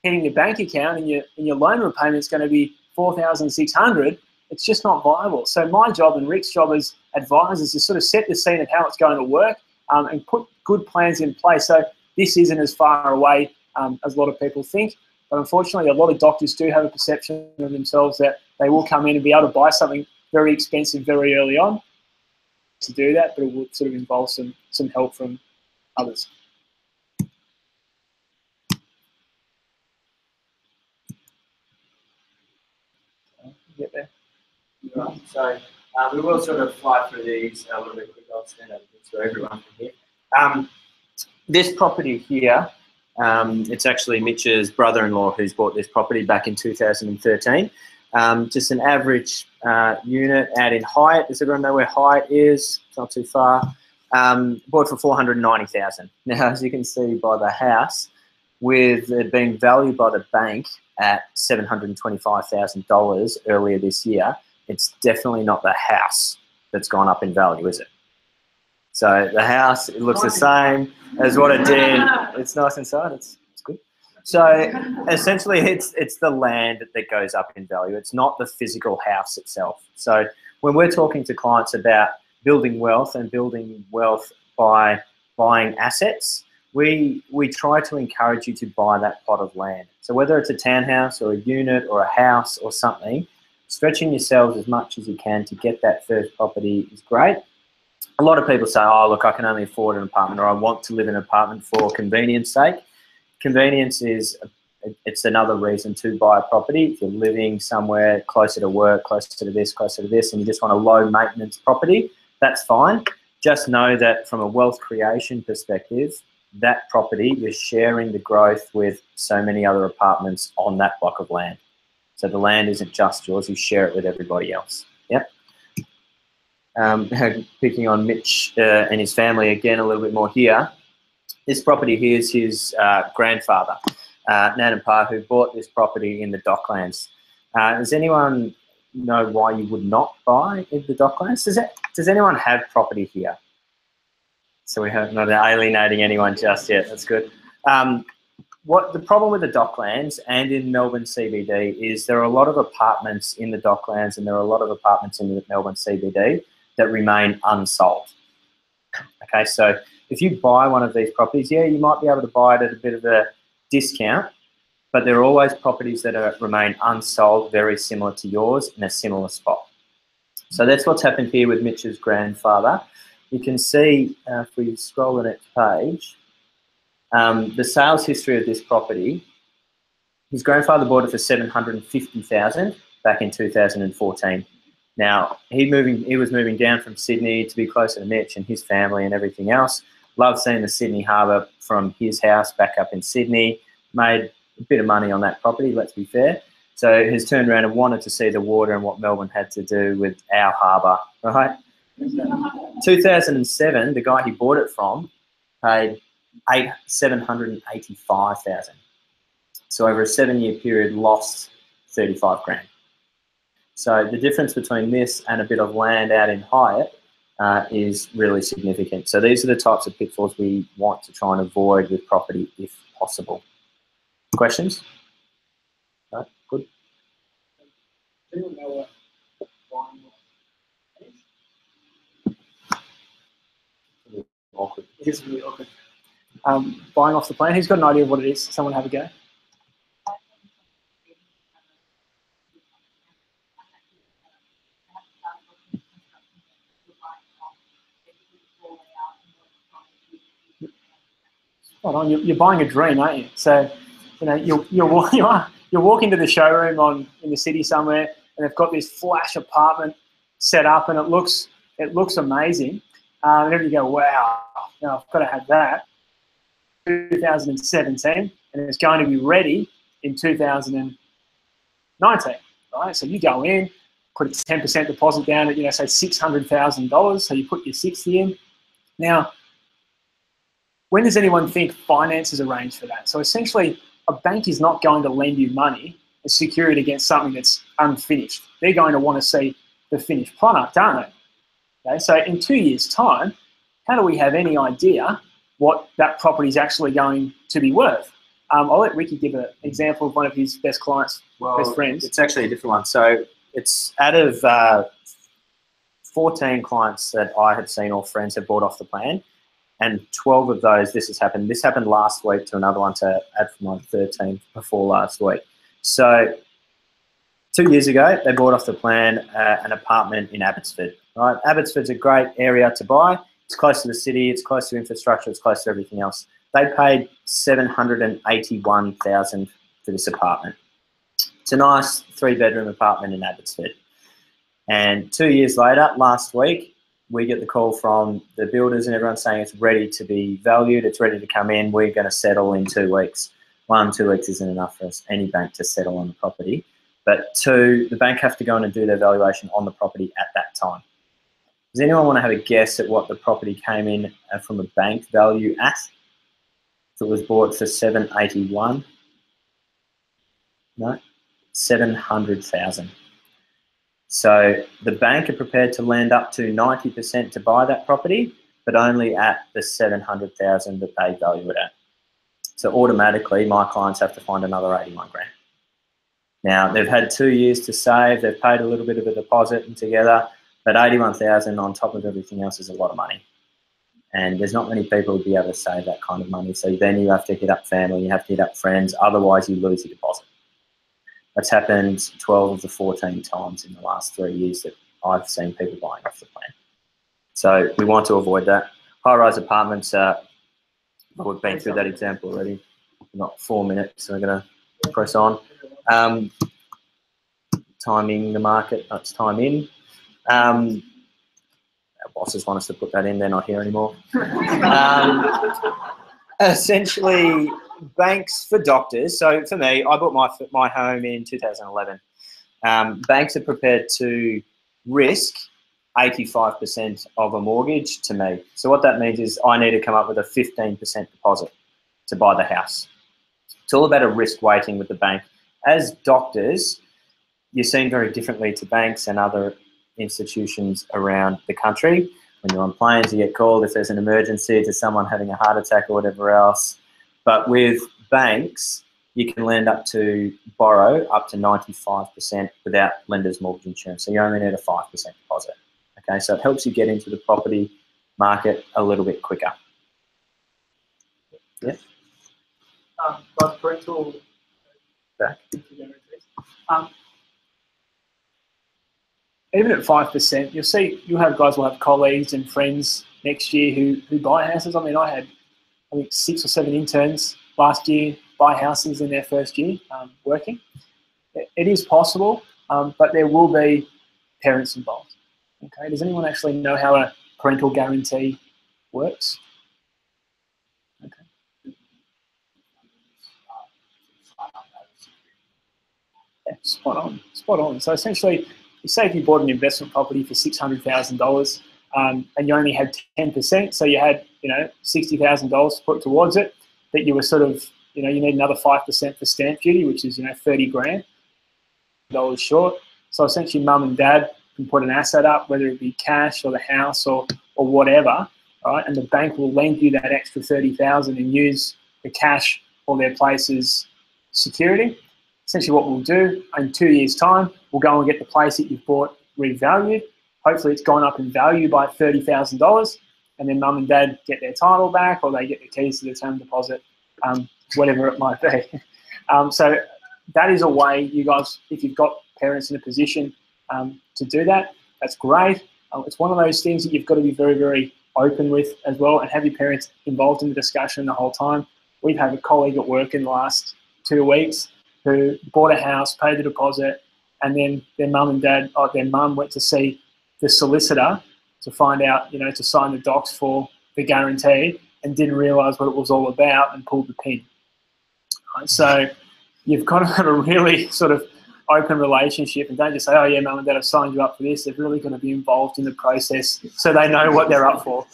hitting your bank account and your loan repayment is going to be $4,600, it's just not viable. So my job and Rick's job as advisors is to sort of set the scene of how it's going to work and put good plans in place. So this isn't as far away as a lot of people think. But unfortunately, a lot of doctors do have a perception of themselves that they will come in and be able to buy something very expensive very early on to do that, but it would sort of involve some help from others. Get there. Right. So we will sort of fly through these a little bit quick. I'll stand up so everyone can hear. This property here, it's actually Mitch's brother-in-law who's bought this property back in 2013. Just an average unit out in Hyatt. Does everyone know where Hyatt is? It's not too far. Bought for $490,000. Now, as you can see by the house, with it being valued by the bank at $725,000 earlier this year, it's definitely not the house that's gone up in value, is it? So the house, it looks the same as what it did. It's nice inside. It's good. So essentially, it's the land that goes up in value. It's not the physical house itself. So when we're talking to clients about building wealth and building wealth by buying assets, we try to encourage you to buy that plot of land. So whether it's a townhouse or a unit or a house or something, stretching yourselves as much as you can to get that first property is great. A lot of people say, oh, look, I can only afford an apartment, or I want to live in an apartment for convenience sake. Convenience it's another reason to buy a property. If you're living somewhere closer to work, closer to this, and you just want a low maintenance property, that's fine. Just know that from a wealth creation perspective, that property, you're sharing the growth with so many other apartments on that block of land. So the land isn't just yours, you share it with everybody else. Yep. Picking on Mitch and his family again a little bit more here. This property here is his grandfather, Nan and Pa, who bought this property in the Docklands. Does anyone know why you would not buy in the Docklands? Does anyone have property here? So we're not alienating anyone just yet. That's good. What the problem with the Docklands and in Melbourne CBD is there are a lot of apartments in the Docklands and there are a lot of apartments in the Melbourne CBD that remain unsold. Okay, so if you buy one of these properties, yeah, you might be able to buy it at a bit of a discount, but there are always properties that remain unsold, very similar to yours in a similar spot. So that's what's happened here with Mitch's grandfather. You can see, if we scroll the next page, the sales history of this property. His grandfather bought it for $750,000 back in 2014. Now, he was moving down from Sydney to be closer to Mitch and his family and everything else. Loved seeing the Sydney Harbour from his house back up in Sydney. Made a bit of money on that property, let's be fair. So he's turned around and wanted to see the water and what Melbourne had to do with our harbour, right? 2007, the guy he bought it from paid $785,000. So over a 7-year period, lost 35 grand. So the difference between this and a bit of land out in Hyatt is really significant. So these are the types of pitfalls we want to try and avoid with property if possible. Questions? No? Good. Awkward. It is really awkward. Buying off the plan. Who's got an idea of what it is? Someone have a go. Spot on. You're buying a dream, aren't you? So, you know, you're walking to the showroom in the city somewhere, and they've got this flash apartment set up, and it looks amazing. And then you go, wow, you know, I've got to have that. 2017, and it's going to be ready in 2019, right? So you go in, put a 10% deposit down at, you know, say $600,000. So you put your 60 in. Now, when does anyone think finance is arranged for that? So essentially, a bank is not going to lend you money as security against something that's unfinished. They're going to want to see the finished product, aren't they? Okay, so in 2 years' time, how do we have any idea what that property is actually going to be worth? I'll let Ricky give an example of one of his best clients, best friends. It's actually a different one. So it's out of 14 clients that I have seen or friends have bought off the plan, and 12 of those, this has happened. This happened last week to another one to add for my 13 before last week. So 2 years ago, they bought off the plan an apartment in Abbotsford. Right? Abbotsford's a great area to buy. It's close to the city, it's close to infrastructure, it's close to everything else. They paid $781,000 for this apartment. It's a nice 3-bedroom apartment in Abbotsford. And 2 years later, last week, we get the call from the builders and everyone saying it's ready to be valued, it's ready to come in, we're going to settle in 2 weeks. 1, 2 weeks isn't enough for us, any bank to settle on the property. But 2, the bank have to go in and do their valuation on the property at that time. Does anyone want to have a guess at what the property came in from a bank value at? If it was bought for $781,000? No, $700,000. So the bank are prepared to lend up to 90% to buy that property, but only at the $700,000 that they value it at. So automatically, my clients have to find another 81 grand. Now, they've had 2 years to save, they've paid a little bit of a deposit and together, but 81,000 on top of everything else is a lot of money. And there's not many people who'd be able to save that kind of money. So then you have to hit up family, you have to hit up friends, otherwise you lose your deposit. That's happened 12 of the 14 times in the last 3 years that I've seen people buying off the plan. So we want to avoid that. High-rise apartments, we've been through that example already. We've got 4 minutes, so we're going to press on. Timing the market, that's time in. Our bosses want us to put that in, they're not here anymore. Essentially, banks for doctors. So for me, I bought my home in 2011. Banks are prepared to risk 85% of a mortgage to me. So what that means is I need to come up with a 15% deposit to buy the house. It's all about a risk weighting with the bank. As doctors, you're seen very differently to banks and other institutions around the country. When you're on planes, you get called if there's an emergency to someone having a heart attack or whatever else. But with banks, you can borrow up to 95% without lender's mortgage insurance. So you only need a 5% deposit. Okay, so it helps you get into the property market a little bit quicker. Yeah. But parental back. Even at 5%, you'll have guys will have colleagues and friends next year who buy houses. I mean, I think 6 or 7 interns last year buy houses in their first year working. It is possible, but there will be parents involved. Okay, does anyone actually know how a parental guarantee works? Okay. Yeah, spot on. So essentially, say if you bought an investment property for $600,000 and you only had 10%, so you had $60,000 to put towards it, that you were sort of you need another 5% for stamp duty, which is $30 grand short. So essentially, mum and dad can put an asset up, whether it be cash or the house or whatever, right? And the bank will lend you that extra $30,000 and use the cash or their place as security. Essentially what we'll do in 2 years' time, we'll go and get the place that you've bought revalued. Hopefully it's gone up in value by $30,000, and then mum and dad get their title back, or they get the keys to the term deposit, whatever it might be. So that is a way you guys, if you've got parents in a position to do that, that's great. It's one of those things that you've got to be very, very open with as well, and have your parents involved in the discussion the whole time. We've had a colleague at work in the last 2 weeks who bought a house, paid the deposit, and then their mum went to see the solicitor to find out, to sign the docs for the guarantee, and didn't realise what it was all about and pulled the pin. Right, so you've got to have a really sort of open relationship, and don't just say, oh yeah, mum and dad have signed you up for this. They're really going to be involved in the process so they know what they're up for.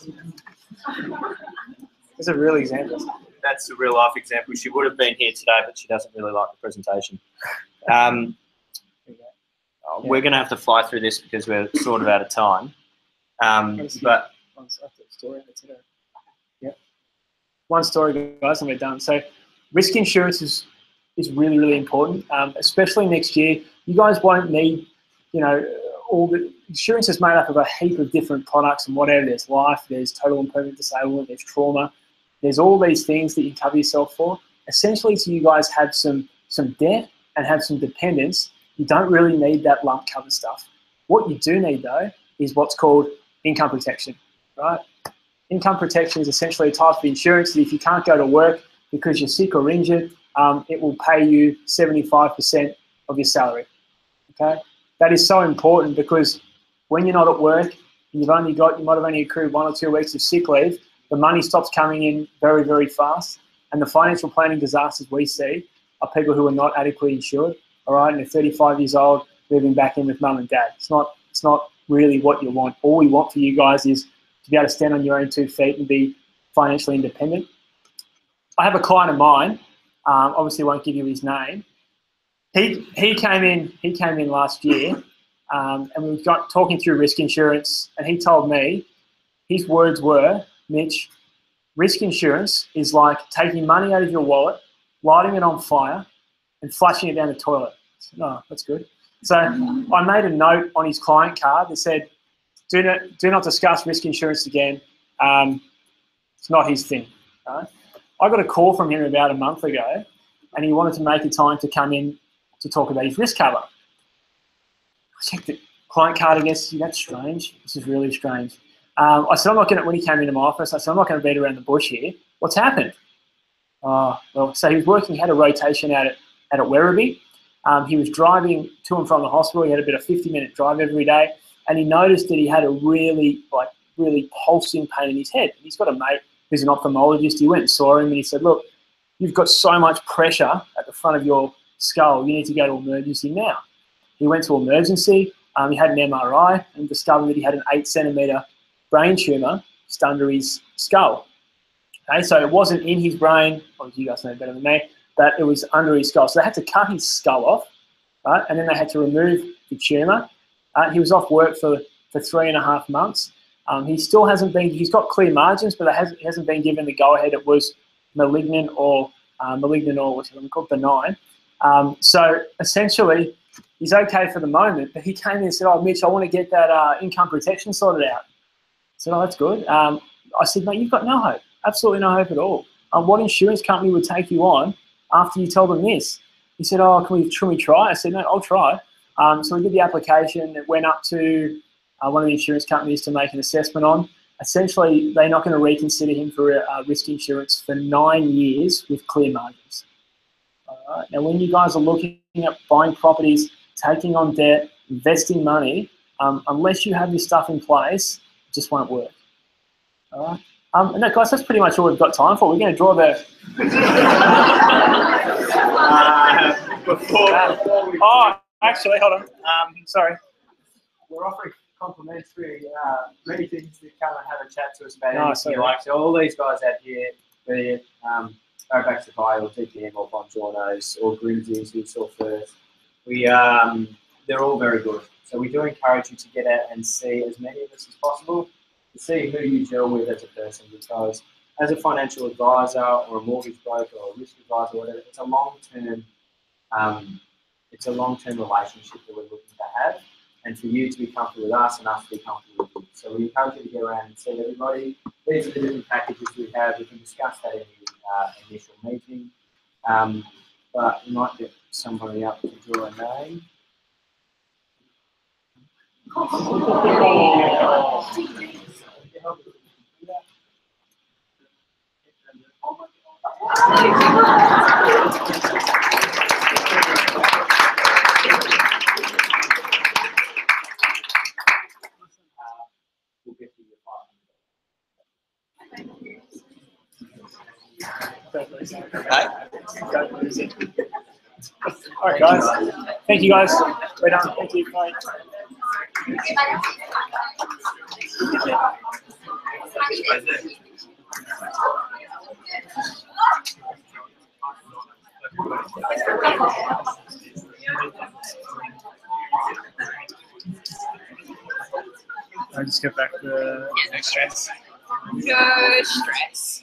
There's a real example. That's a real life example. She would have been here today, but she doesn't really like the presentation. We're going to have to fly through this because we're sort of out of time. But one story, guys, and we're done. So risk insurance is really, really important, especially next year. You guys won't need, all the insurance is made up of a heap of different products and whatever. There's life, there's total and permanent disablement, there's trauma. There's all these things that you cover yourself for. Essentially, so you guys have some debt and have some dependence, you don't really need that lump cover stuff. What you do need, though, is what's called income protection, right? Income protection is essentially a type of insurance that if you can't go to work because you're sick or injured, it will pay you 75% of your salary, okay? That is so important because when you're not at work, and you might have only accrued 1 or 2 weeks of sick leave, the money stops coming in very, very fast. And the financial planning disasters we see are people who are not adequately insured, all right? And they're 35 years old, moving back in with mum and dad. It's not really what you want. All we want for you guys is to be able to stand on your own 2 feet and be financially independent. I have a client of mine, obviously won't give you his name. He came in last year, and we were talking through risk insurance, and he told me, his words were, Mitch, risk insurance is like taking money out of your wallet, lighting it on fire, and flushing it down the toilet. Oh, that's good. So I made a note on his client card that said, do not discuss risk insurance again. It's not his thing. Right? I got a call from him about a month ago, and he wanted to make a time to come in to talk about his risk cover. I checked the client card against, that's strange. This is really strange. I said, I'm not going to, when he came into my office, I said, I'm not going to beat around the bush here. What's happened? Well, so he was working, he had a rotation out at Werribee. He was driving to and from the hospital. He had about a 50-minute drive every day, and he noticed that he had a really pulsing pain in his head. He's got a mate who's an ophthalmologist. He went and saw him, and he said, look, you've got so much pressure at the front of your skull. You need to go to emergency now. He went to emergency. He had an MRI and discovered that he had an 8-centimetre brain tumour just under his skull. Okay, so it wasn't in his brain, obviously you guys know better than me, but it was under his skull. So they had to cut his skull off, right? And then they had to remove the tumour. He was off work for 3.5 months. He still hasn't been, he's got clear margins, but he hasn't been given the go-ahead. It was malignant or what's it called, benign. So essentially, he's okay for the moment, but he came in and said, oh, Mitch, I want to get that income protection sorted out. I said, oh, that's good. I said, mate, you've got no hope, absolutely no hope at all. What insurance company would take you on after you tell them this? He said, oh, can we try? I said, no, I'll try. So we did the application. It went up to one of the insurance companies to make an assessment on. Essentially, they're not going to reconsider him for risk insurance for 9 years with clear margins. All right. Now, when you guys are looking at buying properties, taking on debt, investing money, unless you have this stuff in place, it just won't work. All right. And that, guys, that's pretty much all we've got time for. We're going to draw the... actually, hold on. Sorry. We're offering complimentary many things to come and have a chat to us about anything you like. So all these guys out here, be it Back to Buy or DPM or Bongiorno's or Grimsby's who saw first, they're all very good. So we do encourage you to get out and see as many of us as possible, to see who you deal with as a person, because as a financial advisor or a mortgage broker or a risk advisor, whatever, it's a long-term relationship that we're looking to have, and for you to be comfortable with us and us to be comfortable with you. So we encourage you to get around and see everybody. These are the different packages we have. We can discuss that in the initial meeting. But we might get somebody up to draw a name. All right, guys. Thank you, guys. We're done. Thank you. Bye. I just get back to no stress. No stress.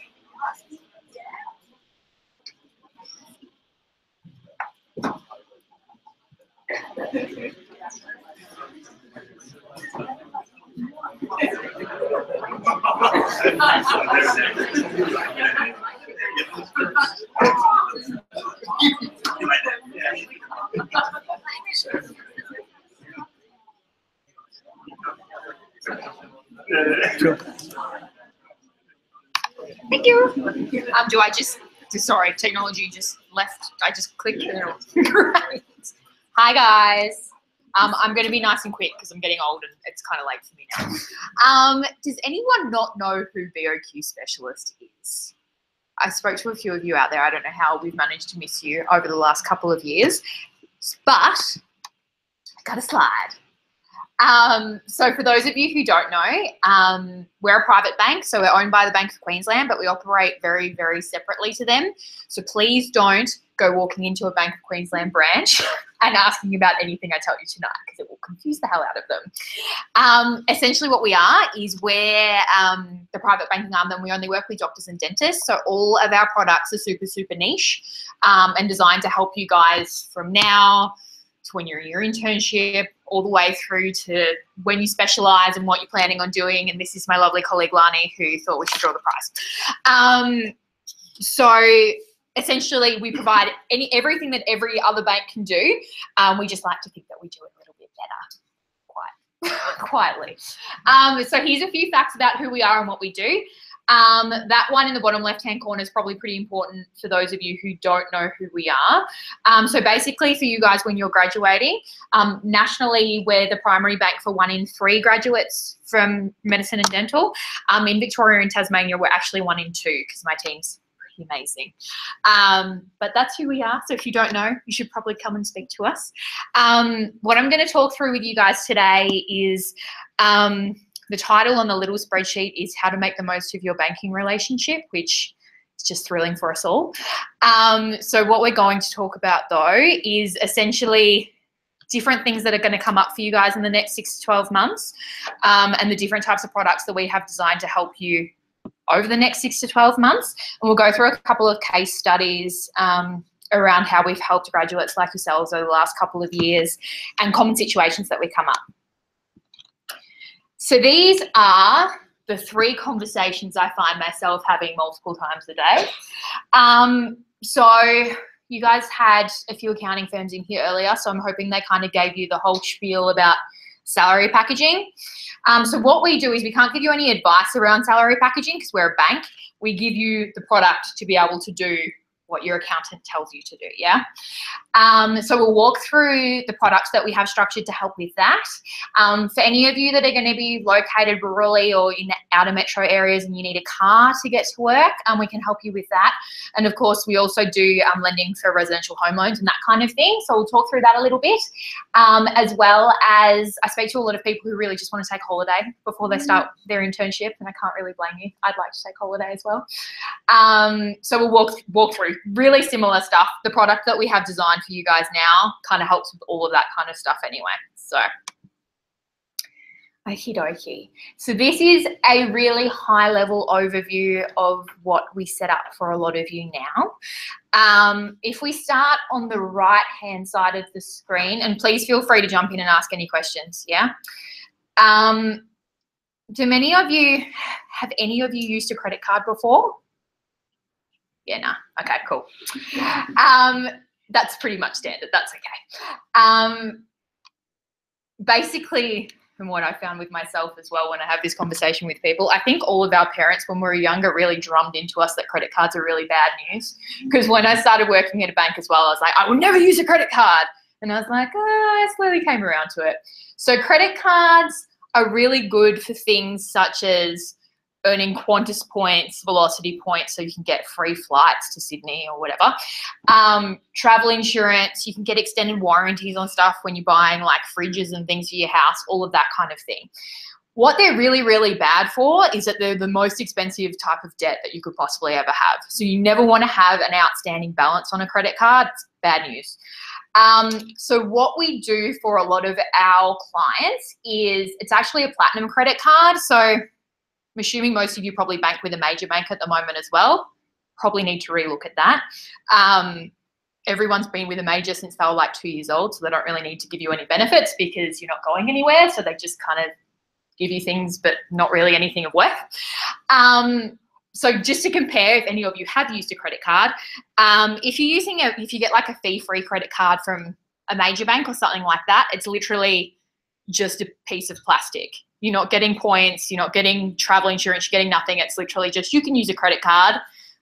Thank you. Do I just? Sorry, technology just left. I just clicked there. Great. Hi guys. I'm going to be nice and quick because I'm getting old and it's kind of late for me now. Does anyone not know who BOQ Specialist is? I spoke to a few of you out there. I don't know how we've managed to miss you over the last couple of years, but I got a slide. So for those of you who don't know, we're a private bank, so we're owned by the Bank of Queensland, but we operate very, very separately to them. So please don't go walking into a Bank of Queensland branch and asking about anything I tell you tonight, because it will confuse the hell out of them. Essentially what we are is we're the private banking arm, then we only work with doctors and dentists. So all of our products are super, super niche and designed to help you guys from now to when you're in your internship, all the way through to when you specialise and what you're planning on doing. And this is my lovely colleague Lani, who thought we should draw the prize. So essentially we provide everything that every other bank can do. We just like to think that we do it a little bit better, quietly. So here's a few facts about who we are and what we do. That one in the bottom left-hand corner is probably pretty important for those of you who don't know who we are. So basically for you guys when you're graduating, nationally we're the primary bank for 1 in 3 graduates from medicine and dental. In Victoria and Tasmania, we're actually 1 in 2 because my team's pretty amazing. But that's who we are. So if you don't know, you should probably come and speak to us. What I'm going to talk through with you guys today is the title on the little spreadsheet is how to make the most of your banking relationship, which is just thrilling for us all. So what we're going to talk about though is essentially different things that are going to come up for you guys in the next 6 to 12 months and the different types of products that we have designed to help you over the next 6 to 12 months. And we'll go through a couple of case studies around how we've helped graduates like yourselves over the last couple of years and common situations that we come up. So these are the 3 conversations I find myself having multiple times a day. So you guys had a few accounting firms in here earlier, so I'm hoping they kind of gave you the whole spiel about salary packaging. So what we do is we can't give you any advice around salary packaging because we're a bank. We give you the product to be able to do what your accountant tells you to do, yeah? So we'll walk through the products that we have structured to help with that. For any of you that are going to be located rurally or in outer metro areas and you need a car to get to work, we can help you with that. And of course, we also do lending for residential home loans and that kind of thing. So we'll talk through that a little bit, as well as I speak to a lot of people who really just want to take holiday before they start their internship, and I can't really blame you. I'd like to take holiday as well. So we'll walk through really similar stuff. The product that we have designed for you guys now kind of helps with all of that kind of stuff anyway. So, okie dokie. So this is a really high level overview of what we set up for a lot of you now. If we start on the right hand side of the screen, and please feel free to jump in and ask any questions, yeah? Do many of you, have any of you used a credit card before? Yeah, nah. Okay, cool. That's pretty much standard. That's okay. Basically, from what I found with myself as well when I have this conversation with people, I think all of our parents when we were younger really drummed into us that credit cards are really bad news. Because when I started working at a bank as well, I was like, I will never use a credit card. And I was like, I slowly came around to it. So credit cards are really good for things such as earning Qantas points, Velocity points, so you can get free flights to Sydney or whatever. Travel insurance, you can get extended warranties on stuff when you're buying like fridges and things for your house, all of that kind of thing. What they're really, really bad for is that they're the most expensive type of debt that you could possibly ever have. So you never want to have an outstanding balance on a credit card. It's bad news. So what we do for a lot of our clients is it's actually a platinum credit card. So I'm assuming most of you probably bank with a major bank at the moment as well. Probably need to relook at that. Everyone's been with a major since they were like 2 years old, so they don't really need to give you any benefits because you're not going anywhere. So they just kind of give you things, but not really anything of worth. So just to compare, if any of you have used a credit card, if you get like a fee-free credit card from a major bank or something like that, it's literally just a piece of plastic. You're not getting points, you're not getting travel insurance, you're getting nothing. It's literally just, you can use a credit card.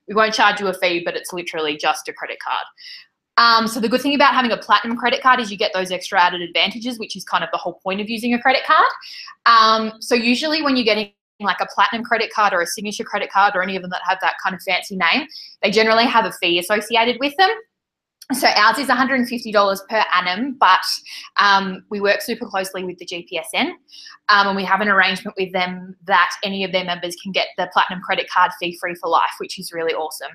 We won't charge you a fee, but it's literally just a credit card. So the good thing about having a platinum credit card is you get those extra added advantages, which is kind of the whole point of using a credit card. So usually when you're getting like a platinum credit card or a signature credit card or any of them that have that kind of fancy name, they generally have a fee associated with them. So ours is $150 per annum, but we work super closely with the GPSN and we have an arrangement with them that any of their members can get the platinum credit card fee-free for life, which is really awesome.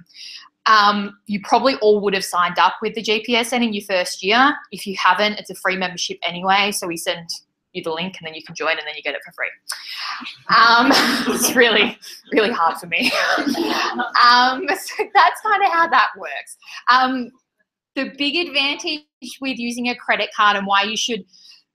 You probably all would have signed up with the GPSN in your first year. If you haven't, it's a free membership anyway. So we send you the link and then you can join and then you get it for free. It's really, really hard for me. So that's kind of how that works. The big advantage with using a credit card and why you should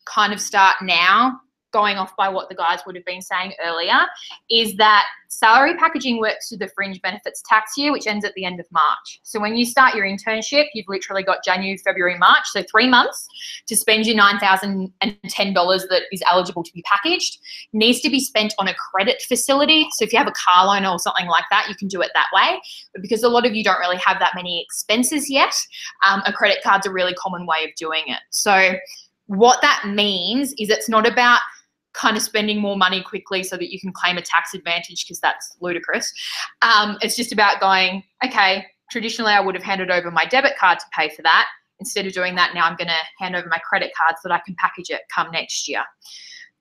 kind of start now, going off by what the guys would have been saying earlier, is that salary packaging works through the fringe benefits tax year, which ends at the end of March. So when you start your internship, you've literally got January, February, March, so 3 months to spend your $9,010 that is eligible to be packaged. It needs to be spent on a credit facility. So if you have a car loan or something like that, you can do it that way. But because a lot of you don't really have that many expenses yet, a credit card's a really common way of doing it. So what that means is it's not about kind of spending more money quickly so that you can claim a tax advantage, because that's ludicrous. It's just about going, okay, traditionally I would have handed over my debit card to pay for that. Instead of doing that, now I'm going to hand over my credit card so that I can package it come next year.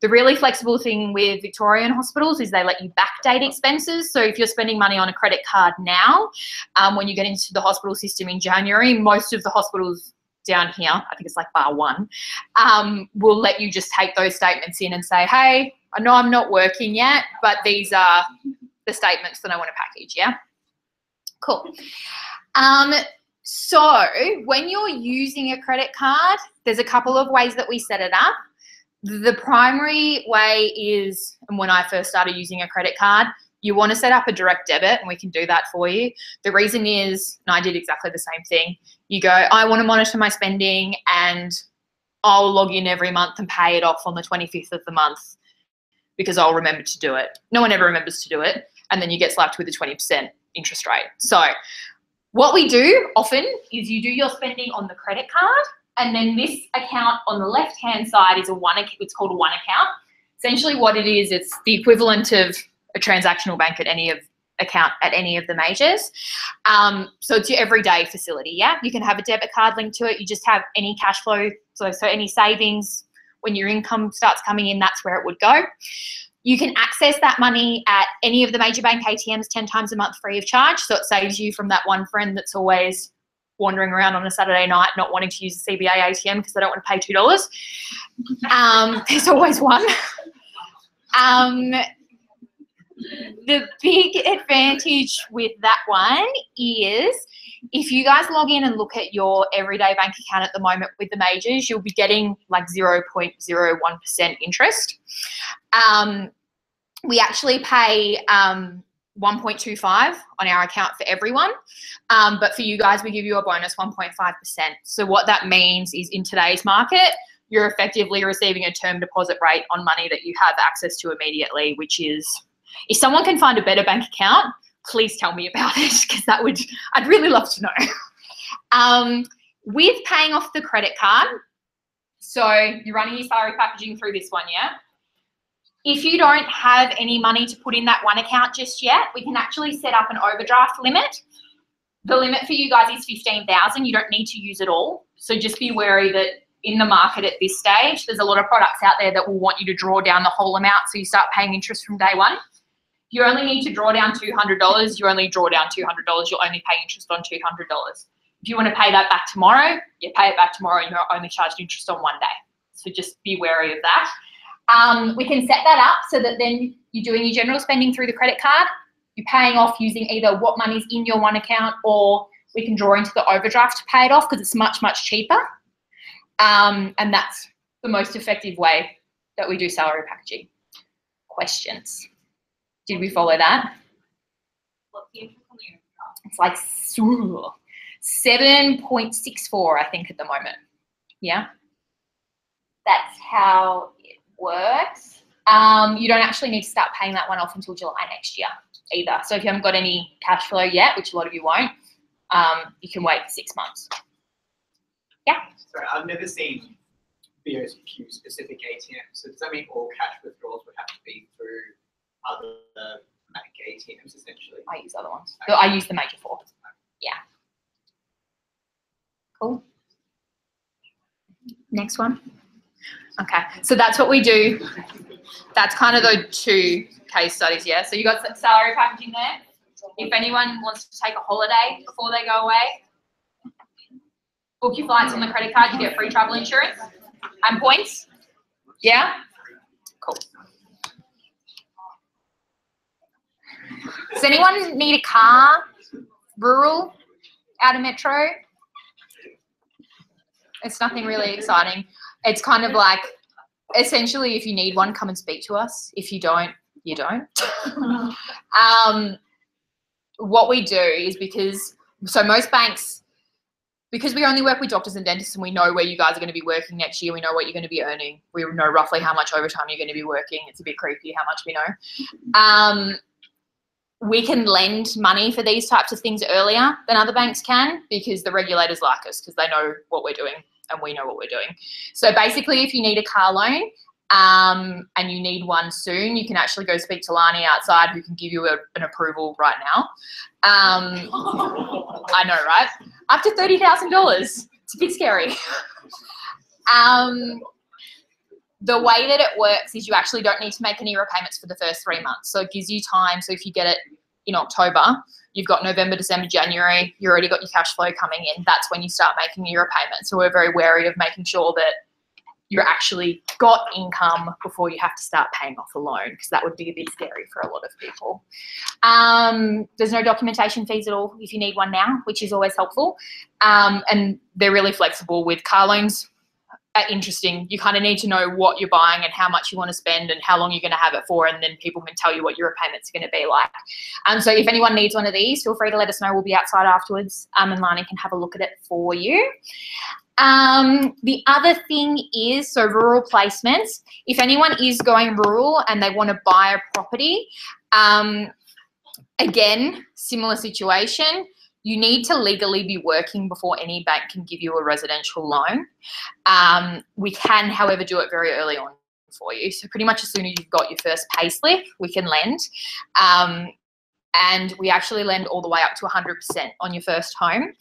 The really flexible thing with Victorian hospitals is they let you backdate expenses. So if you're spending money on a credit card now, when you get into the hospital system in January, most of the hospitals down here, I think it's like bar one, will let you just take those statements in and say, hey, I know I'm not working yet, but these are the statements that I want to package, yeah? Cool. So when you're using a credit card, there's a couple of ways that we set it up. The primary way is, and when I first started using a credit card, you want to set up a direct debit, and we can do that for you. The reason is, and I did exactly the same thing, you go, I want to monitor my spending and I'll log in every month and pay it off on the 25th of the month because I'll remember to do it. No one ever remembers to do it. And then you get slapped with a 20% interest rate. So what we do often is you do your spending on the credit card, and then this account on the left-hand side is it's called a one account. Essentially what it is, it's the equivalent of a transactional bank at any of the majors. So it's your everyday facility, yeah? You can have a debit card linked to it. You just have any cash flow, so any savings, when your income starts coming in, that's where it would go. You can access that money at any of the major bank ATMs 10 times a month free of charge. So it saves you from that one friend that's always wandering around on a Saturday night not wanting to use the CBA ATM because they don't want to pay $2. There's always one. The big advantage with that one is if you guys log in and look at your everyday bank account at the moment with the majors, you'll be getting like 0.01% interest. We actually pay 1.25 on our account for everyone, but for you guys, we give you a bonus 1.5%. So what that means is in today's market, you're effectively receiving a term deposit rate on money that you have access to immediately, which is, if someone can find a better bank account, please tell me about it, because I'd really love to know. With paying off the credit card, so you're running your salary packaging through this one, yeah? If you don't have any money to put in that one account just yet, we can actually set up an overdraft limit. The limit for you guys is $15,000. You don't need to use it all. So just be wary that in the market at this stage, there's a lot of products out there that will want you to draw down the whole amount, so you start paying interest from day one. You only need to draw down $200. You only draw down $200. You'll only pay interest on $200. If you want to pay that back tomorrow, you pay it back tomorrow, and you're only charged interest on one day. So just be wary of that. We can set that up so that then you're doing your general spending through the credit card. You're paying off using either what money's in your one account, or we can draw into the overdraft to pay it off because it's much, much cheaper. And that's the most effective way that we do salary packaging. Questions? Did we follow that? It's like 7.64, I think, at the moment. Yeah? That's how it works. You don't actually need to start paying that one off until July next year either. So if you haven't got any cash flow yet, which a lot of you won't, you can wait for 6 months. Yeah? Sorry, I've never seen BOQ specific ATMs. So does that mean all cash withdrawals would have to be through other bank ATMs essentially? I use other ones. Okay. I use the major four. Yeah. Cool. Next one. Okay, so that's what we do. That's kind of the two case studies, yeah? So you got salary packaging there. If anyone wants to take a holiday before they go away, book your flights on the credit card, you get free travel insurance and points. Yeah? Cool. Does anyone need a car? Rural? Out of metro? It's nothing really exciting. It's kind of like, essentially, if you need one, come and speak to us. If you don't, you don't. What we do is so most banks, because we only work with doctors and dentists and we know where you guys are going to be working next year, we know what you're going to be earning. We know roughly how much overtime you're going to be working. It's a bit creepy how much we know. We can lend money for these types of things earlier than other banks can because the regulators like us because they know what we're doing and we know what we're doing. So basically, if you need a car loan and you need one soon, you can actually go speak to Lani outside who can give you an approval right now. I know, right? Up to $30,000. It's a bit scary. The way that it works is you actually don't need to make any repayments for the first 3 months. So it gives you time. So if you get it in October, you've got November, December, January, you already got your cash flow coming in. That's when you start making your repayments. So we're very wary of making sure that you're actually got income before you have to start paying off a loan because that would be a bit scary for a lot of people. There's no documentation fees at all if you need one now, which is always helpful. And they're really flexible with car loans. Interesting. You kind of need to know what you're buying and how much you want to spend and how long you're going to have it for, and then people can tell you what your repayments are going to be like. So if anyone needs one of these, feel free to let us know. We'll be outside afterwards, and Lani can have a look at it for you. The other thing is, so rural placements. If anyone is going rural and they want to buy a property, again, similar situation. You need to legally be working before any bank can give you a residential loan. We can, however, do it very early on for you. So pretty much as soon as you've got your first pay slip, we can lend. And we actually lend all the way up to 100% on your first home,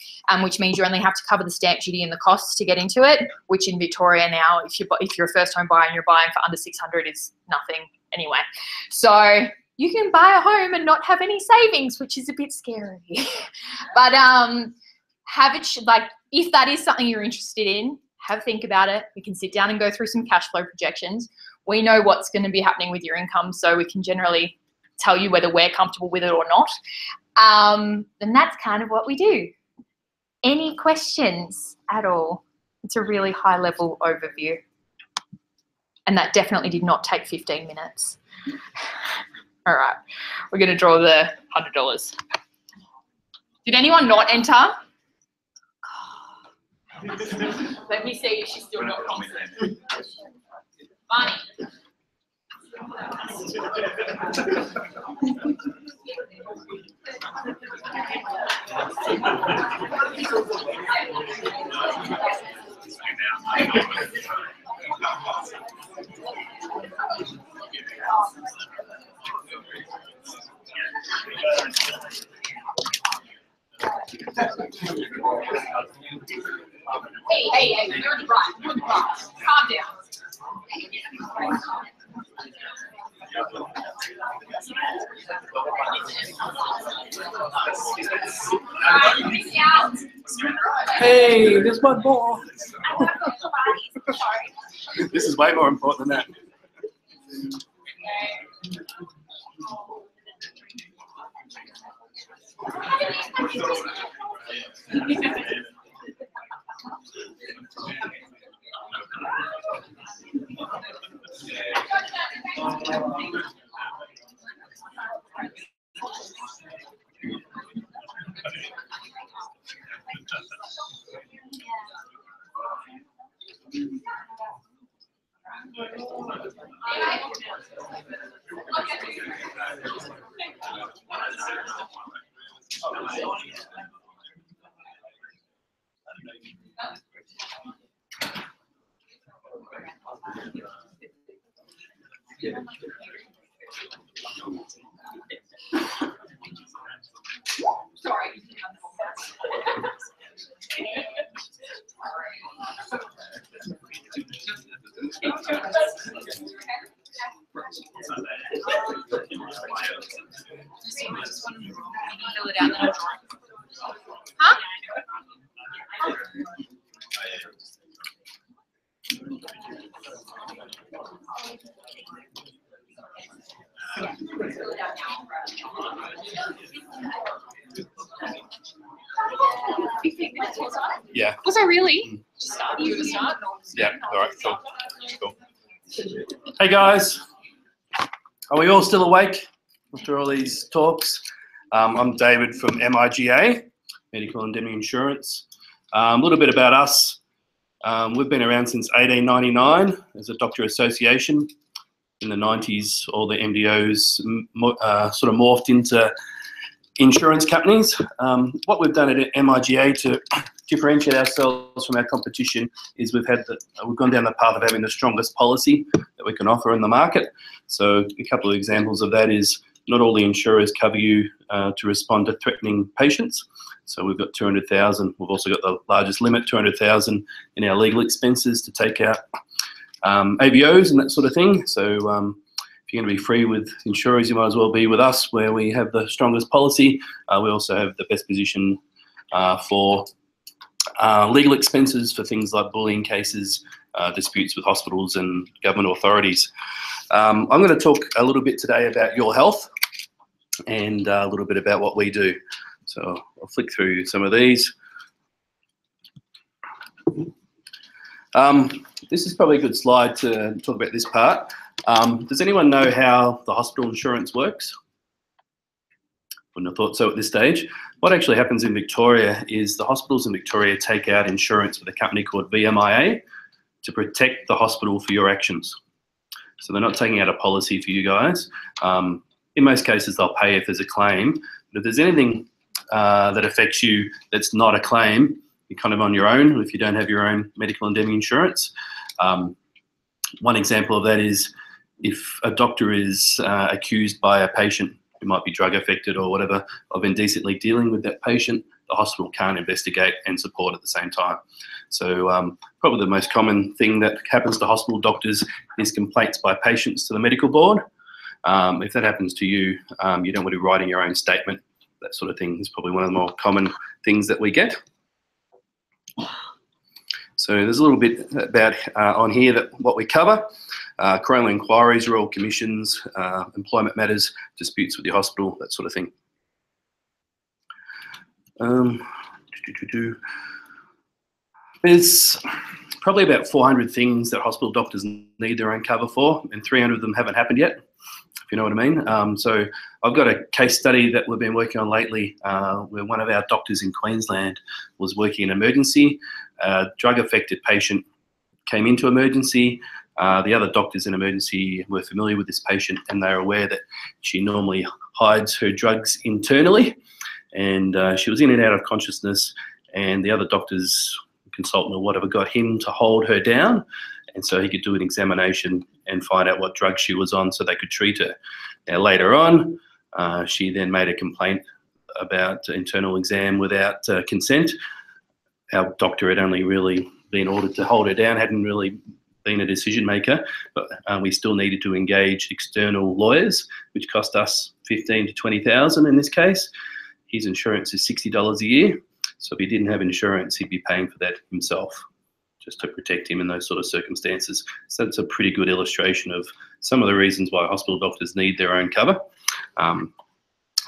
which means you only have to cover the stamp duty and the costs to get into it, which in Victoria now, if you're a first home buyer and you're buying for under 600 is nothing anyway. So you can buy a home and not have any savings, which is a bit scary. But have it, like, if that is something you're interested in, have a think about it. We can sit down and go through some cash flow projections. We know what's going to be happening with your income, so we can generally tell you whether we're comfortable with it or not. And that's kind of what we do. Any questions at all? It's a really high-level overview. And that definitely did not take 15 minutes. All right, we're going to draw the $100. Did anyone not enter? Let me see if she's still not confident. Bonnie. Hey, you're the right. Calm down. Hey, there's one more. This is way more important than that. Sorry. Yeah. Was I really? Just start. You to start? Yeah. All right. Cool. Cool. Hey guys, are we all still awake after all these talks? I'm David from MIGA, Medical Indemnity Insurance. A little bit about us. We've been around since 1899 as a doctor association. In the 90s, all the MDOs sort of morphed into insurance companies. What we've done at MIGA to differentiate ourselves from our competition is we've gone down the path of having the strongest policy that we can offer in the market. So a couple of examples of that is not all the insurers cover you to respond to threatening patients. So we've got 200,000. We've also got the largest limit, 200,000 in our legal expenses to take out AVOs and that sort of thing. So if you're going to be free with insurers, you might as well be with us, where we have the strongest policy. We also have the best position for legal expenses for things like bullying cases, disputes with hospitals and government authorities. I'm going to talk a little bit today about your health and a little bit about what we do. So I'll flick through some of these. This is probably a good slide to talk about this part. Does anyone know how the hospital insurance works? Wouldn't have thought so at this stage. What actually happens in Victoria is the hospitals in Victoria take out insurance with a company called VMIA to protect the hospital for your actions. So they're not taking out a policy for you guys. In most cases, they'll pay if there's a claim. But if there's anything that affects you that's not a claim, you're kind of on your own if you don't have your own medical indemnity insurance. One example of that is if a doctor is accused by a patient who might be drug affected or whatever of indecently dealing with that patient, the hospital can't investigate and support at the same time. So probably the most common thing that happens to hospital doctors is complaints by patients to the medical board. If that happens to you, you don't want to be writing your own statement. That sort of thing is probably one of the more common things that we get. So there's a little bit about on here that what we cover. Coronial inquiries, royal commissions, employment matters, disputes with your hospital, that sort of thing. There's probably about 400 things that hospital doctors need their own cover for, and 300 of them haven't happened yet, if you know what I mean. So I've got a case study that we've been working on lately where one of our doctors in Queensland was working in emergency. A drug-affected patient came into emergency. The other doctors in emergency were familiar with this patient, and they're aware that she normally hides her drugs internally, and she was in and out of consciousness, and the other doctors, consultant or whatever, got him to hold her down, and so he could do an examination and find out what drug she was on so they could treat her. Now later on, she then made a complaint about internal exam without consent. Our doctor had only really been ordered to hold her down, hadn't really been a decision maker, but we still needed to engage external lawyers, which cost us $15,000 to $20,000 in this case. His insurance is $60 a year, so if he didn't have insurance, he'd be paying for that himself, just to protect him in those sort of circumstances. So it's a pretty good illustration of some of the reasons why hospital doctors need their own cover.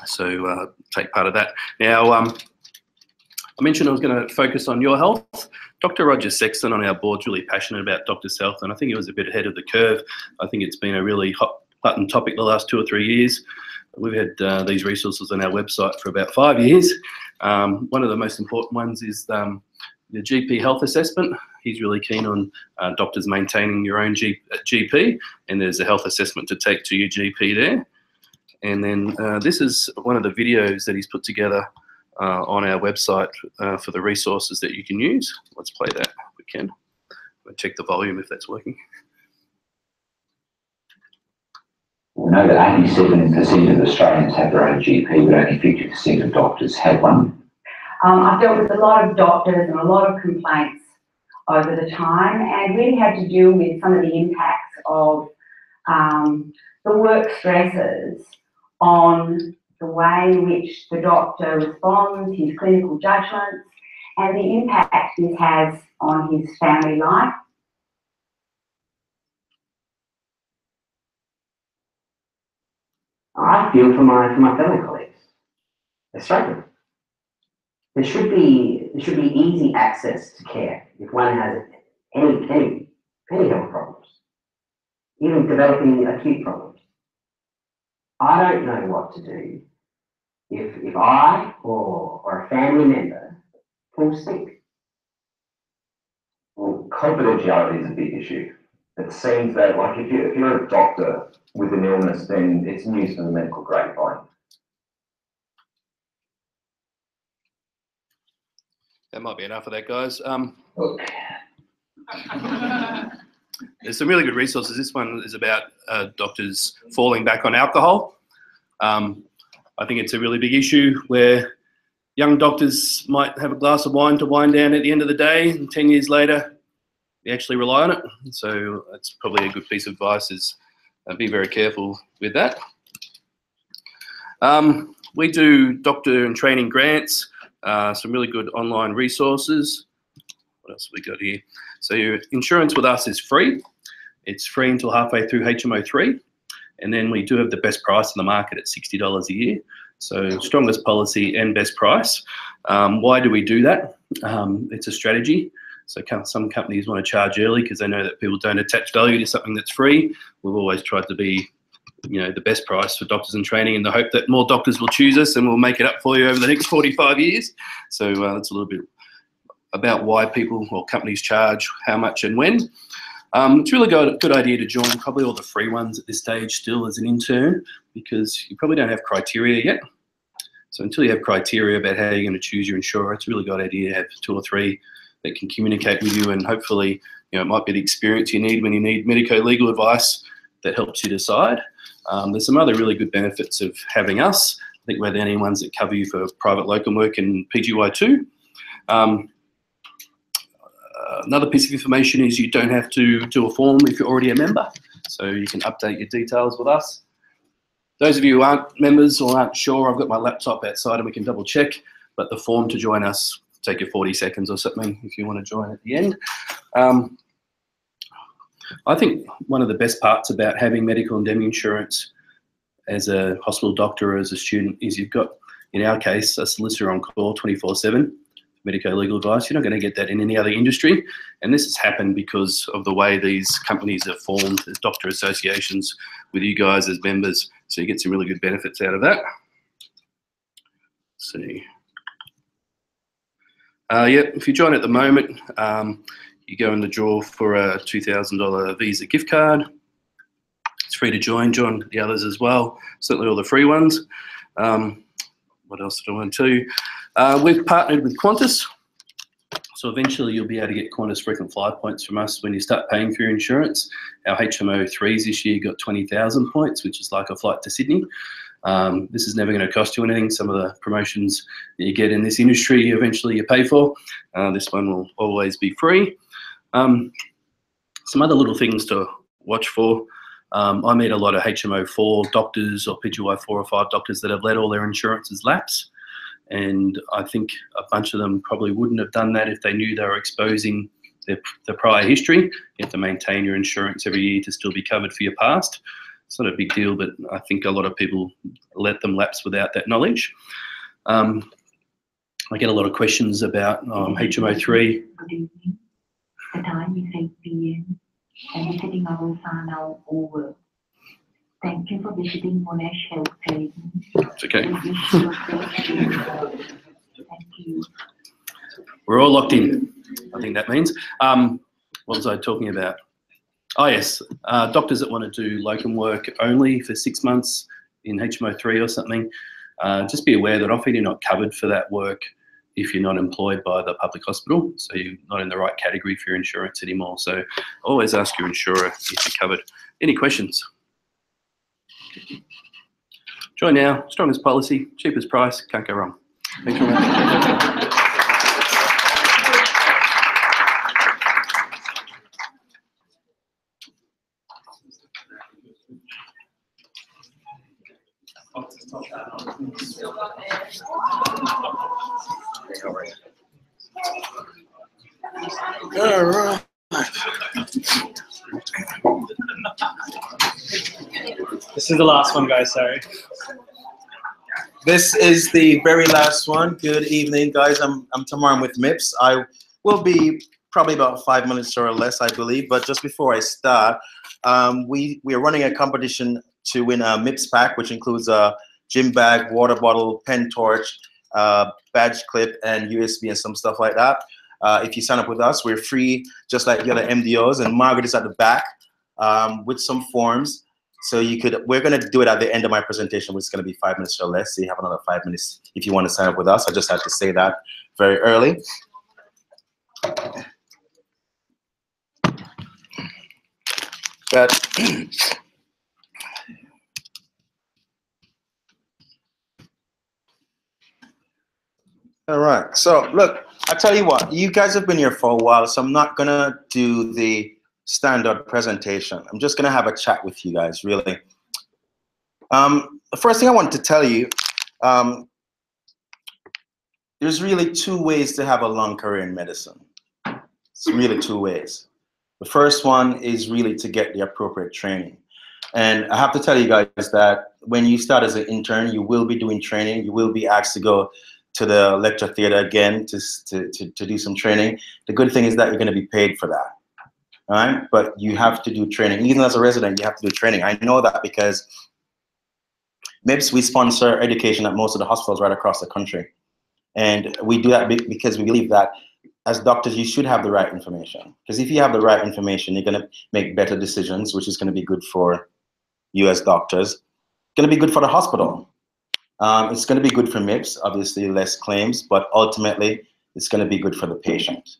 So take part of that. Now, I mentioned I was going to focus on your health. Dr. Roger Sexton on our board's really passionate about doctors' health, and I think he was a bit ahead of the curve. I think it's been a really hot button topic the last 2 or 3 years. We've had these resources on our website for about 5 years. One of the most important ones is the GP health assessment. He's really keen on doctors maintaining your own GP, and there's a health assessment to take to your GP there. And then this is one of the videos that he's put together on our website for the resources that you can use. Let's play that if we can. I'll check the volume if that's working. We know that 87% of Australians have their own GP, but only 50% of doctors have one. I've dealt with a lot of doctors and a lot of complaints over the time, and really had to deal with some of the impacts of the work stresses on the way in which the doctor responds, his clinical judgments, and the impact this has on his family life. I feel for my fellow colleagues. They're struggling. There should be easy access to care if one has any health problems, even developing acute problems. I don't know what to do if I or a family member falls sick. Well, confidentiality is a big issue. It seems that, like, if you're a doctor with an illness, then it's news from the medical grapevine. That might be enough of that, guys. There's some really good resources. This one is about doctors falling back on alcohol. I think it's a really big issue where young doctors might have a glass of wine to wind down at the end of the day, and 10 years later, they actually rely on it. So that's probably a good piece of advice, is be very careful with that. We do doctor and training grants, some really good online resources. What else have we got here? So your insurance with us is free. It's free until halfway through HMO3. And then we do have the best price in the market at $60 a year. So strongest policy and best price. Why do we do that? It's a strategy. So some companies want to charge early because they know that people don't attach value to something that's free. We've always tried to be, the best price for doctors in training, in the hope that more doctors will choose us and we'll make it up for you over the next 45 years. So that's a little bit about why people or companies charge how much and when. It's really a good idea to join probably all the free ones at this stage still as an intern, because you probably don't have criteria yet. So until you have criteria about how you're going to choose your insurer, it's a really good idea to have 2 or 3 that can communicate with you, and hopefully, it might be the experience you need when you need medico-legal advice that helps you decide. There's some other really good benefits of having us. I think we're the only ones that cover you for private locum work and PGY2. Another piece of information is you don't have to do a form if you're already a member, so you can update your details with us. Those of you who aren't members or aren't sure, I've got my laptop outside and we can double check, but the form to join us take you 40 seconds or something if you want to join at the end. I think one of the best parts about having medical indemnity insurance as a hospital doctor or as a student is you've got, in our case, a solicitor on call 24/7. Medico-legal advice. You're not going to get that in any other industry, and this has happened because of the way these companies have formed as doctor associations with you guys as members, so you get some really good benefits out of that. Let's see. If you join at the moment, you go in the draw for a $2,000 Visa gift card. It's free to join the others as well, certainly all the free ones. What else did I want to tell you? We've partnered with Qantas, so eventually you'll be able to get Qantas frequent flyer points from us when you start paying for your insurance. Our HMO3s this year got 20,000 points, which is like a flight to Sydney. This is never going to cost you anything. Some of the promotions that you get in this industry, eventually you pay for. This one will always be free. Some other little things to watch for. I meet a lot of HMO4 doctors or PGY4 or 5 doctors that have let all their insurances lapse. And I think a bunch of them probably wouldn't have done that if they knew they were exposing the prior history. You have to maintain your insurance every year to still be covered for your past. It's not a big deal, but I think a lot of people let them lapse without that knowledge. I get a lot of questions about HMO3. Good evening. The time is 8 p.m. and visiting hours are now over. Thank you for visiting Monash Health Clinic. It's okay. Thank you. We're all locked in, I think that means. What was I talking about? Oh yes, doctors that want to do locum work only for 6 months in HMO3 or something, just be aware that often you're not covered for that work if you're not employed by the public hospital, so you're not in the right category for your insurance anymore. So always ask your insurer if you're covered. Any questions? Join now, strongest policy, cheapest price, can't go wrong. Thanks very much. All right. This is the last one, guys, sorry. this is the very last one. Good evening, guys. I'm Tamar. I'm with MIPS. I will be probably about 5 minutes or less, I believe. But just before I start, we are running a competition to win a MIPS pack, which includes a gym bag, water bottle, pen torch, badge clip, and USB and some stuff like that. If you sign up with us, we're free, just like the other MDOs. And Margaret is at the back with some forms. So we're gonna do it at the end of my presentation, which is gonna be 5 minutes or less. So you have another 5 minutes if you want to sign up with us. I just had to say that very early. But all right, so look, I tell you what, you guys have been here for a while, so I'm not gonna do the standard presentation. I'm just gonna have a chat with you guys, really. The first thing I want to tell you, there's really two ways to have a long career in medicine. It's really two ways. The first one is really to get the appropriate training. And I have to tell you guys that when you start as an intern, you will be doing training. You will be asked to go to the lecture theater again to do some training. The good thing is that you're going to be paid for that. All right? But you have to do training. Even as a resident, you have to do training. I know that because MIPS, we sponsor education at most of the hospitals right across the country. And we do that because we believe that as doctors, you should have the right information. Because if you have the right information, you're going to make better decisions, which is going to be good for you as doctors. It's going to be good for the hospital. It's going to be good for MIPS, obviously less claims, but ultimately it's going to be good for the patient.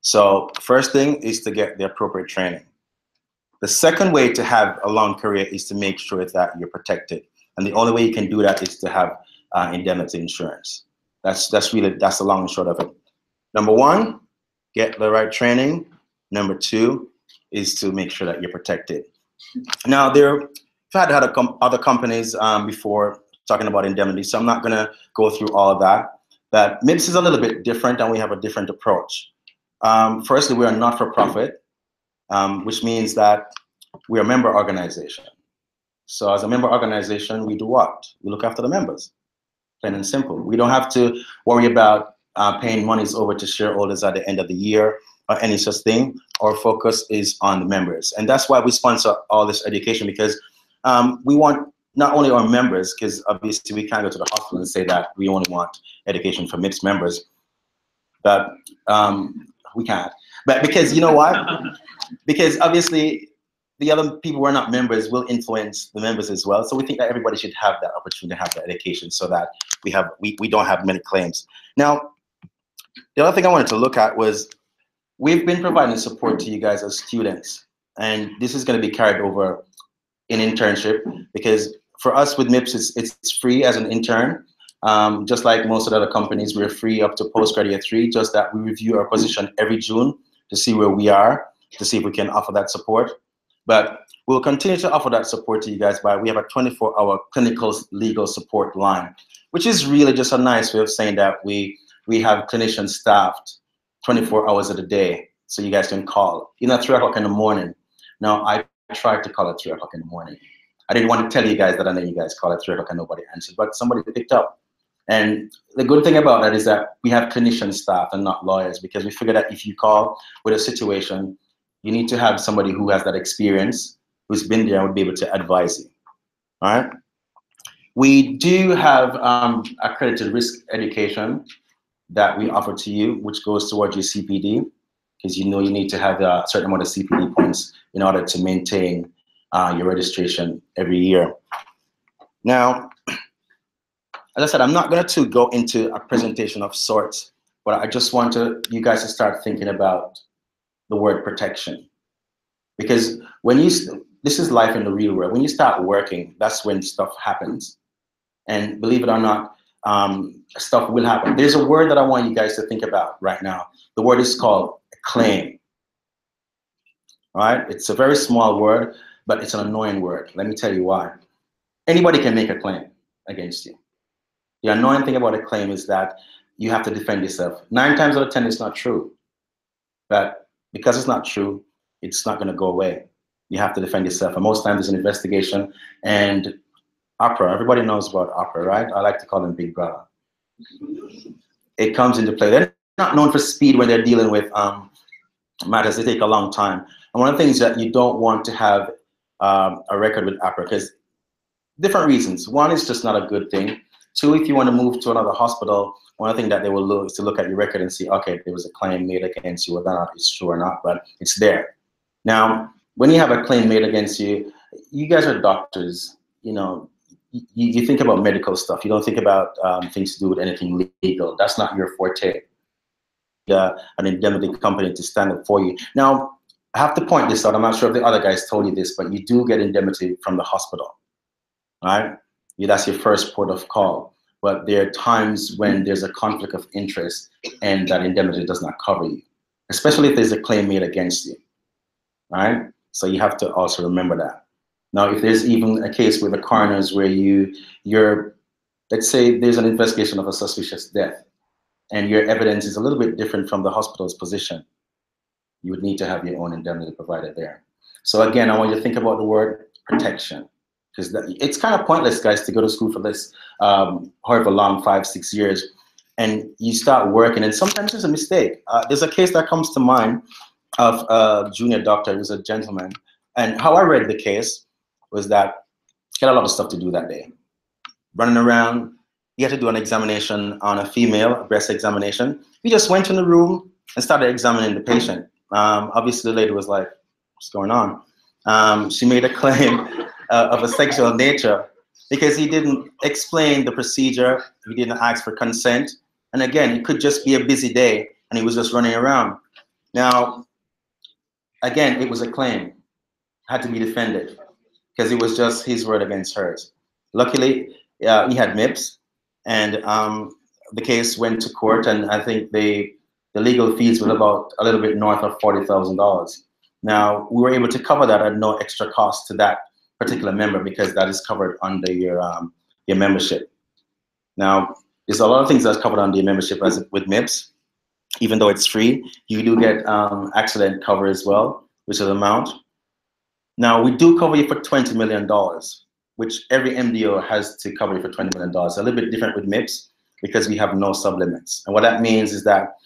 So first thing is to get the appropriate training. The second way to have a long career is to make sure that you're protected. And the only way you can do that is to have indemnity insurance. That's the long and short of it. Number one, get the right training. Number two is to make sure that you're protected. Now, I've had other companies before talking about indemnity, so I'm not going to go through all of that. But MIPS is a little bit different, and we have a different approach. Firstly, we are not-for-profit, which means that we're a member organization. So as a member organization, we do what? We look after the members, plain and simple. We don't have to worry about paying monies over to shareholders at the end of the year or any such thing. Our focus is on the members. And that's why we sponsor all this education, because we want not only our members, because obviously we can't go to the hospital and say that we only want education for MIPS members, but we can't. But because, you know what? Because obviously the other people who are not members will influence the members as well. So we think that everybody should have that opportunity to have that education so that we don't have many claims. Now, the other thing I wanted to look at was we've been providing support to you guys as students, and this is going to be carried over in internship, because for us with MIPS, it's free as an intern. Just like most of the other companies, we're free up to postgraduate 3, just that we review our position every June to see where we are, to see if we can offer that support. But we'll continue to offer that support to you guys we have a 24-hour clinical legal support line, which is really just a nice way of saying that we have clinicians staffed 24 hours of the day, so you guys can call. You know, at 3 o'clock in the morning. Now, I tried to call at 3 o'clock in the morning. I didn't want to tell you guys that I know you guys call at 3 o'clock and nobody answered, but somebody picked up. And the good thing about that is that we have clinician staff and not lawyers, because we figure that if you call with a situation, you need to have somebody who has that experience, who's been there and would be able to advise you. All right? We do have accredited risk education that we offer to you, which goes towards your CPD, because you know you need to have a certain amount of CPD points in order to maintain your registration every year. Now, as I said, I'm not going to go into a presentation of sorts, but I just want you guys to start thinking about the word protection. Because this is life in the real world. When you start working, that's when stuff happens. And believe it or not, stuff will happen. There's a word that I want you guys to think about right now. The word is called claim. All right? It's a very small word, but it's an annoying word. Let me tell you why. Anybody can make a claim against you. The annoying thing about a claim is that you have to defend yourself. 9 times out of 10, it's not true. But because it's not true, it's not going to go away. You have to defend yourself. And most times it's an investigation, and opera. Everybody knows about opera, right? I like to call them Big Brother. It comes into play. They're not known for speed when they're dealing with matters. They take a long time. And one of the things that you don't want to have a record with opera, because different reasons. One, is just not a good thing. Two, if you want to move to another hospital, one thing that they will look is to look at your record and see, okay, there was a claim made against you, whether or not it's true or not, but it's there. Now, when you have a claim made against you, you guys are doctors, you know, you think about medical stuff. You don't think about things to do with anything legal. That's not your forte. An indemnity company to stand up for you. Now, I have to point this out. I'm not sure if the other guys told you this, but you do get indemnity from the hospital, right? That's your first port of call. But there are times when there's a conflict of interest and that indemnity does not cover you, especially if there's a claim made against you, right? So you have to also remember that. Now, if there's even a case with the coroners where you're, let's say there's an investigation of a suspicious death and your evidence is a little bit different from the hospital's position, you would need to have your own indemnity provided there. So again, I want you to think about the word protection, because it's kind of pointless, guys, to go to school for this, however long, 5, 6 years, and you start working, and sometimes there's a mistake. There's a case that comes to mind of a junior doctor who was a gentleman, and how I read the case was that he had a lot of stuff to do that day. Running around, he had to do an examination on a female, a breast examination. He just went in the room and started examining the patient. Obviously, the lady was like, what's going on? She made a claim of a sexual nature because he didn't explain the procedure. He didn't ask for consent. And again, it could just be a busy day and he was just running around. Now, again, it was a claim, had to be defended because it was just his word against hers. Luckily, he had MIPS, and the case went to court, and I think the legal fees were about a little bit north of $40,000. Now, we were able to cover that at no extra cost to that particular member because that is covered under your membership. Now, there's a lot of things that's covered under your membership as with MIPS. Even though it's free, you do get accident cover as well, which is an amount. Now, we do cover you for $20 million, which every MDO has to cover you for $20 million. A little bit different with MIPS because we have no sublimits. And what that means is that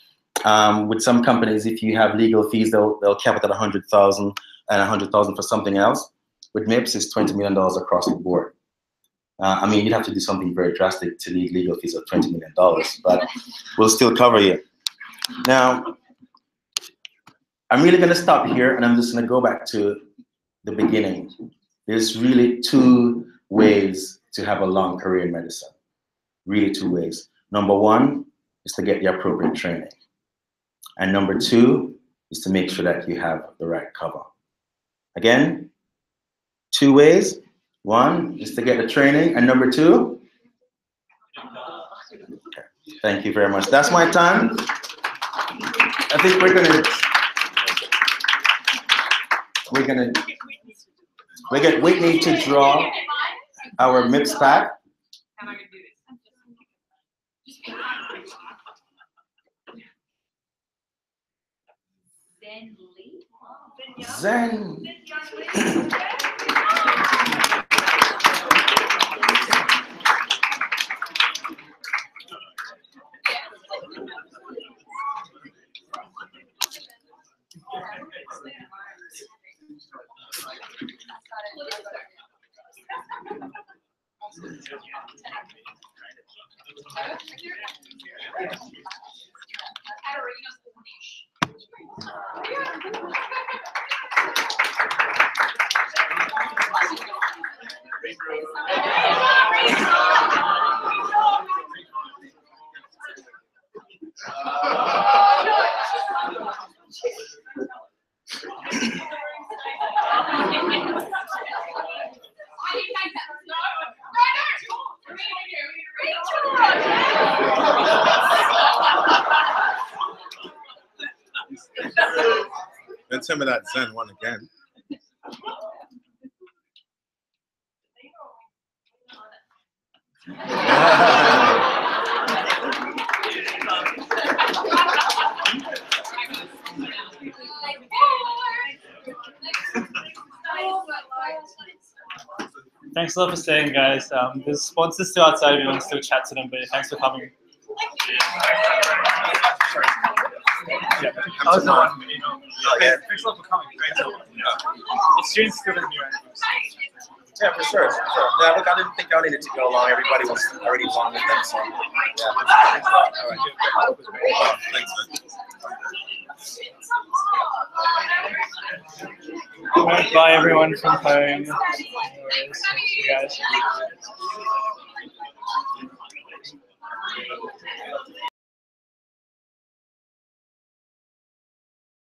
with some companies, if you have legal fees, they'll cap it at $100,000 and $100,000 for something else. With MIPS, it's $20 million across the board. I mean, you'd have to do something very drastic to need legal fees of $20 million, but we'll still cover you. Now, I'm really going to stop here, and I'm just going to go back to the beginning. There's really 2 ways to have a long career in medicine. Really 2 ways. Number 1 is to get the appropriate training. And number 2 is to make sure that you have the right cover. Again, 2 ways. 1 is to get the training, and number 2, okay. Thank you very much. That's my time. I think we're get Whitney to draw our MIPS pack. Zen. Then tell me that Zen one again. Thanks a lot for staying, guys. There's sponsors still outside if you want to still chat to them, but thanks for coming. Yeah. Oh, no. Thanks a lot for coming. Great talk. The students still didn't hear anything. Yeah, for sure. Yeah, look, I didn't think I needed to go along. Everybody was already along with them, so yeah. All right. Thanks, man. Bye, everyone from home. Thank you guys.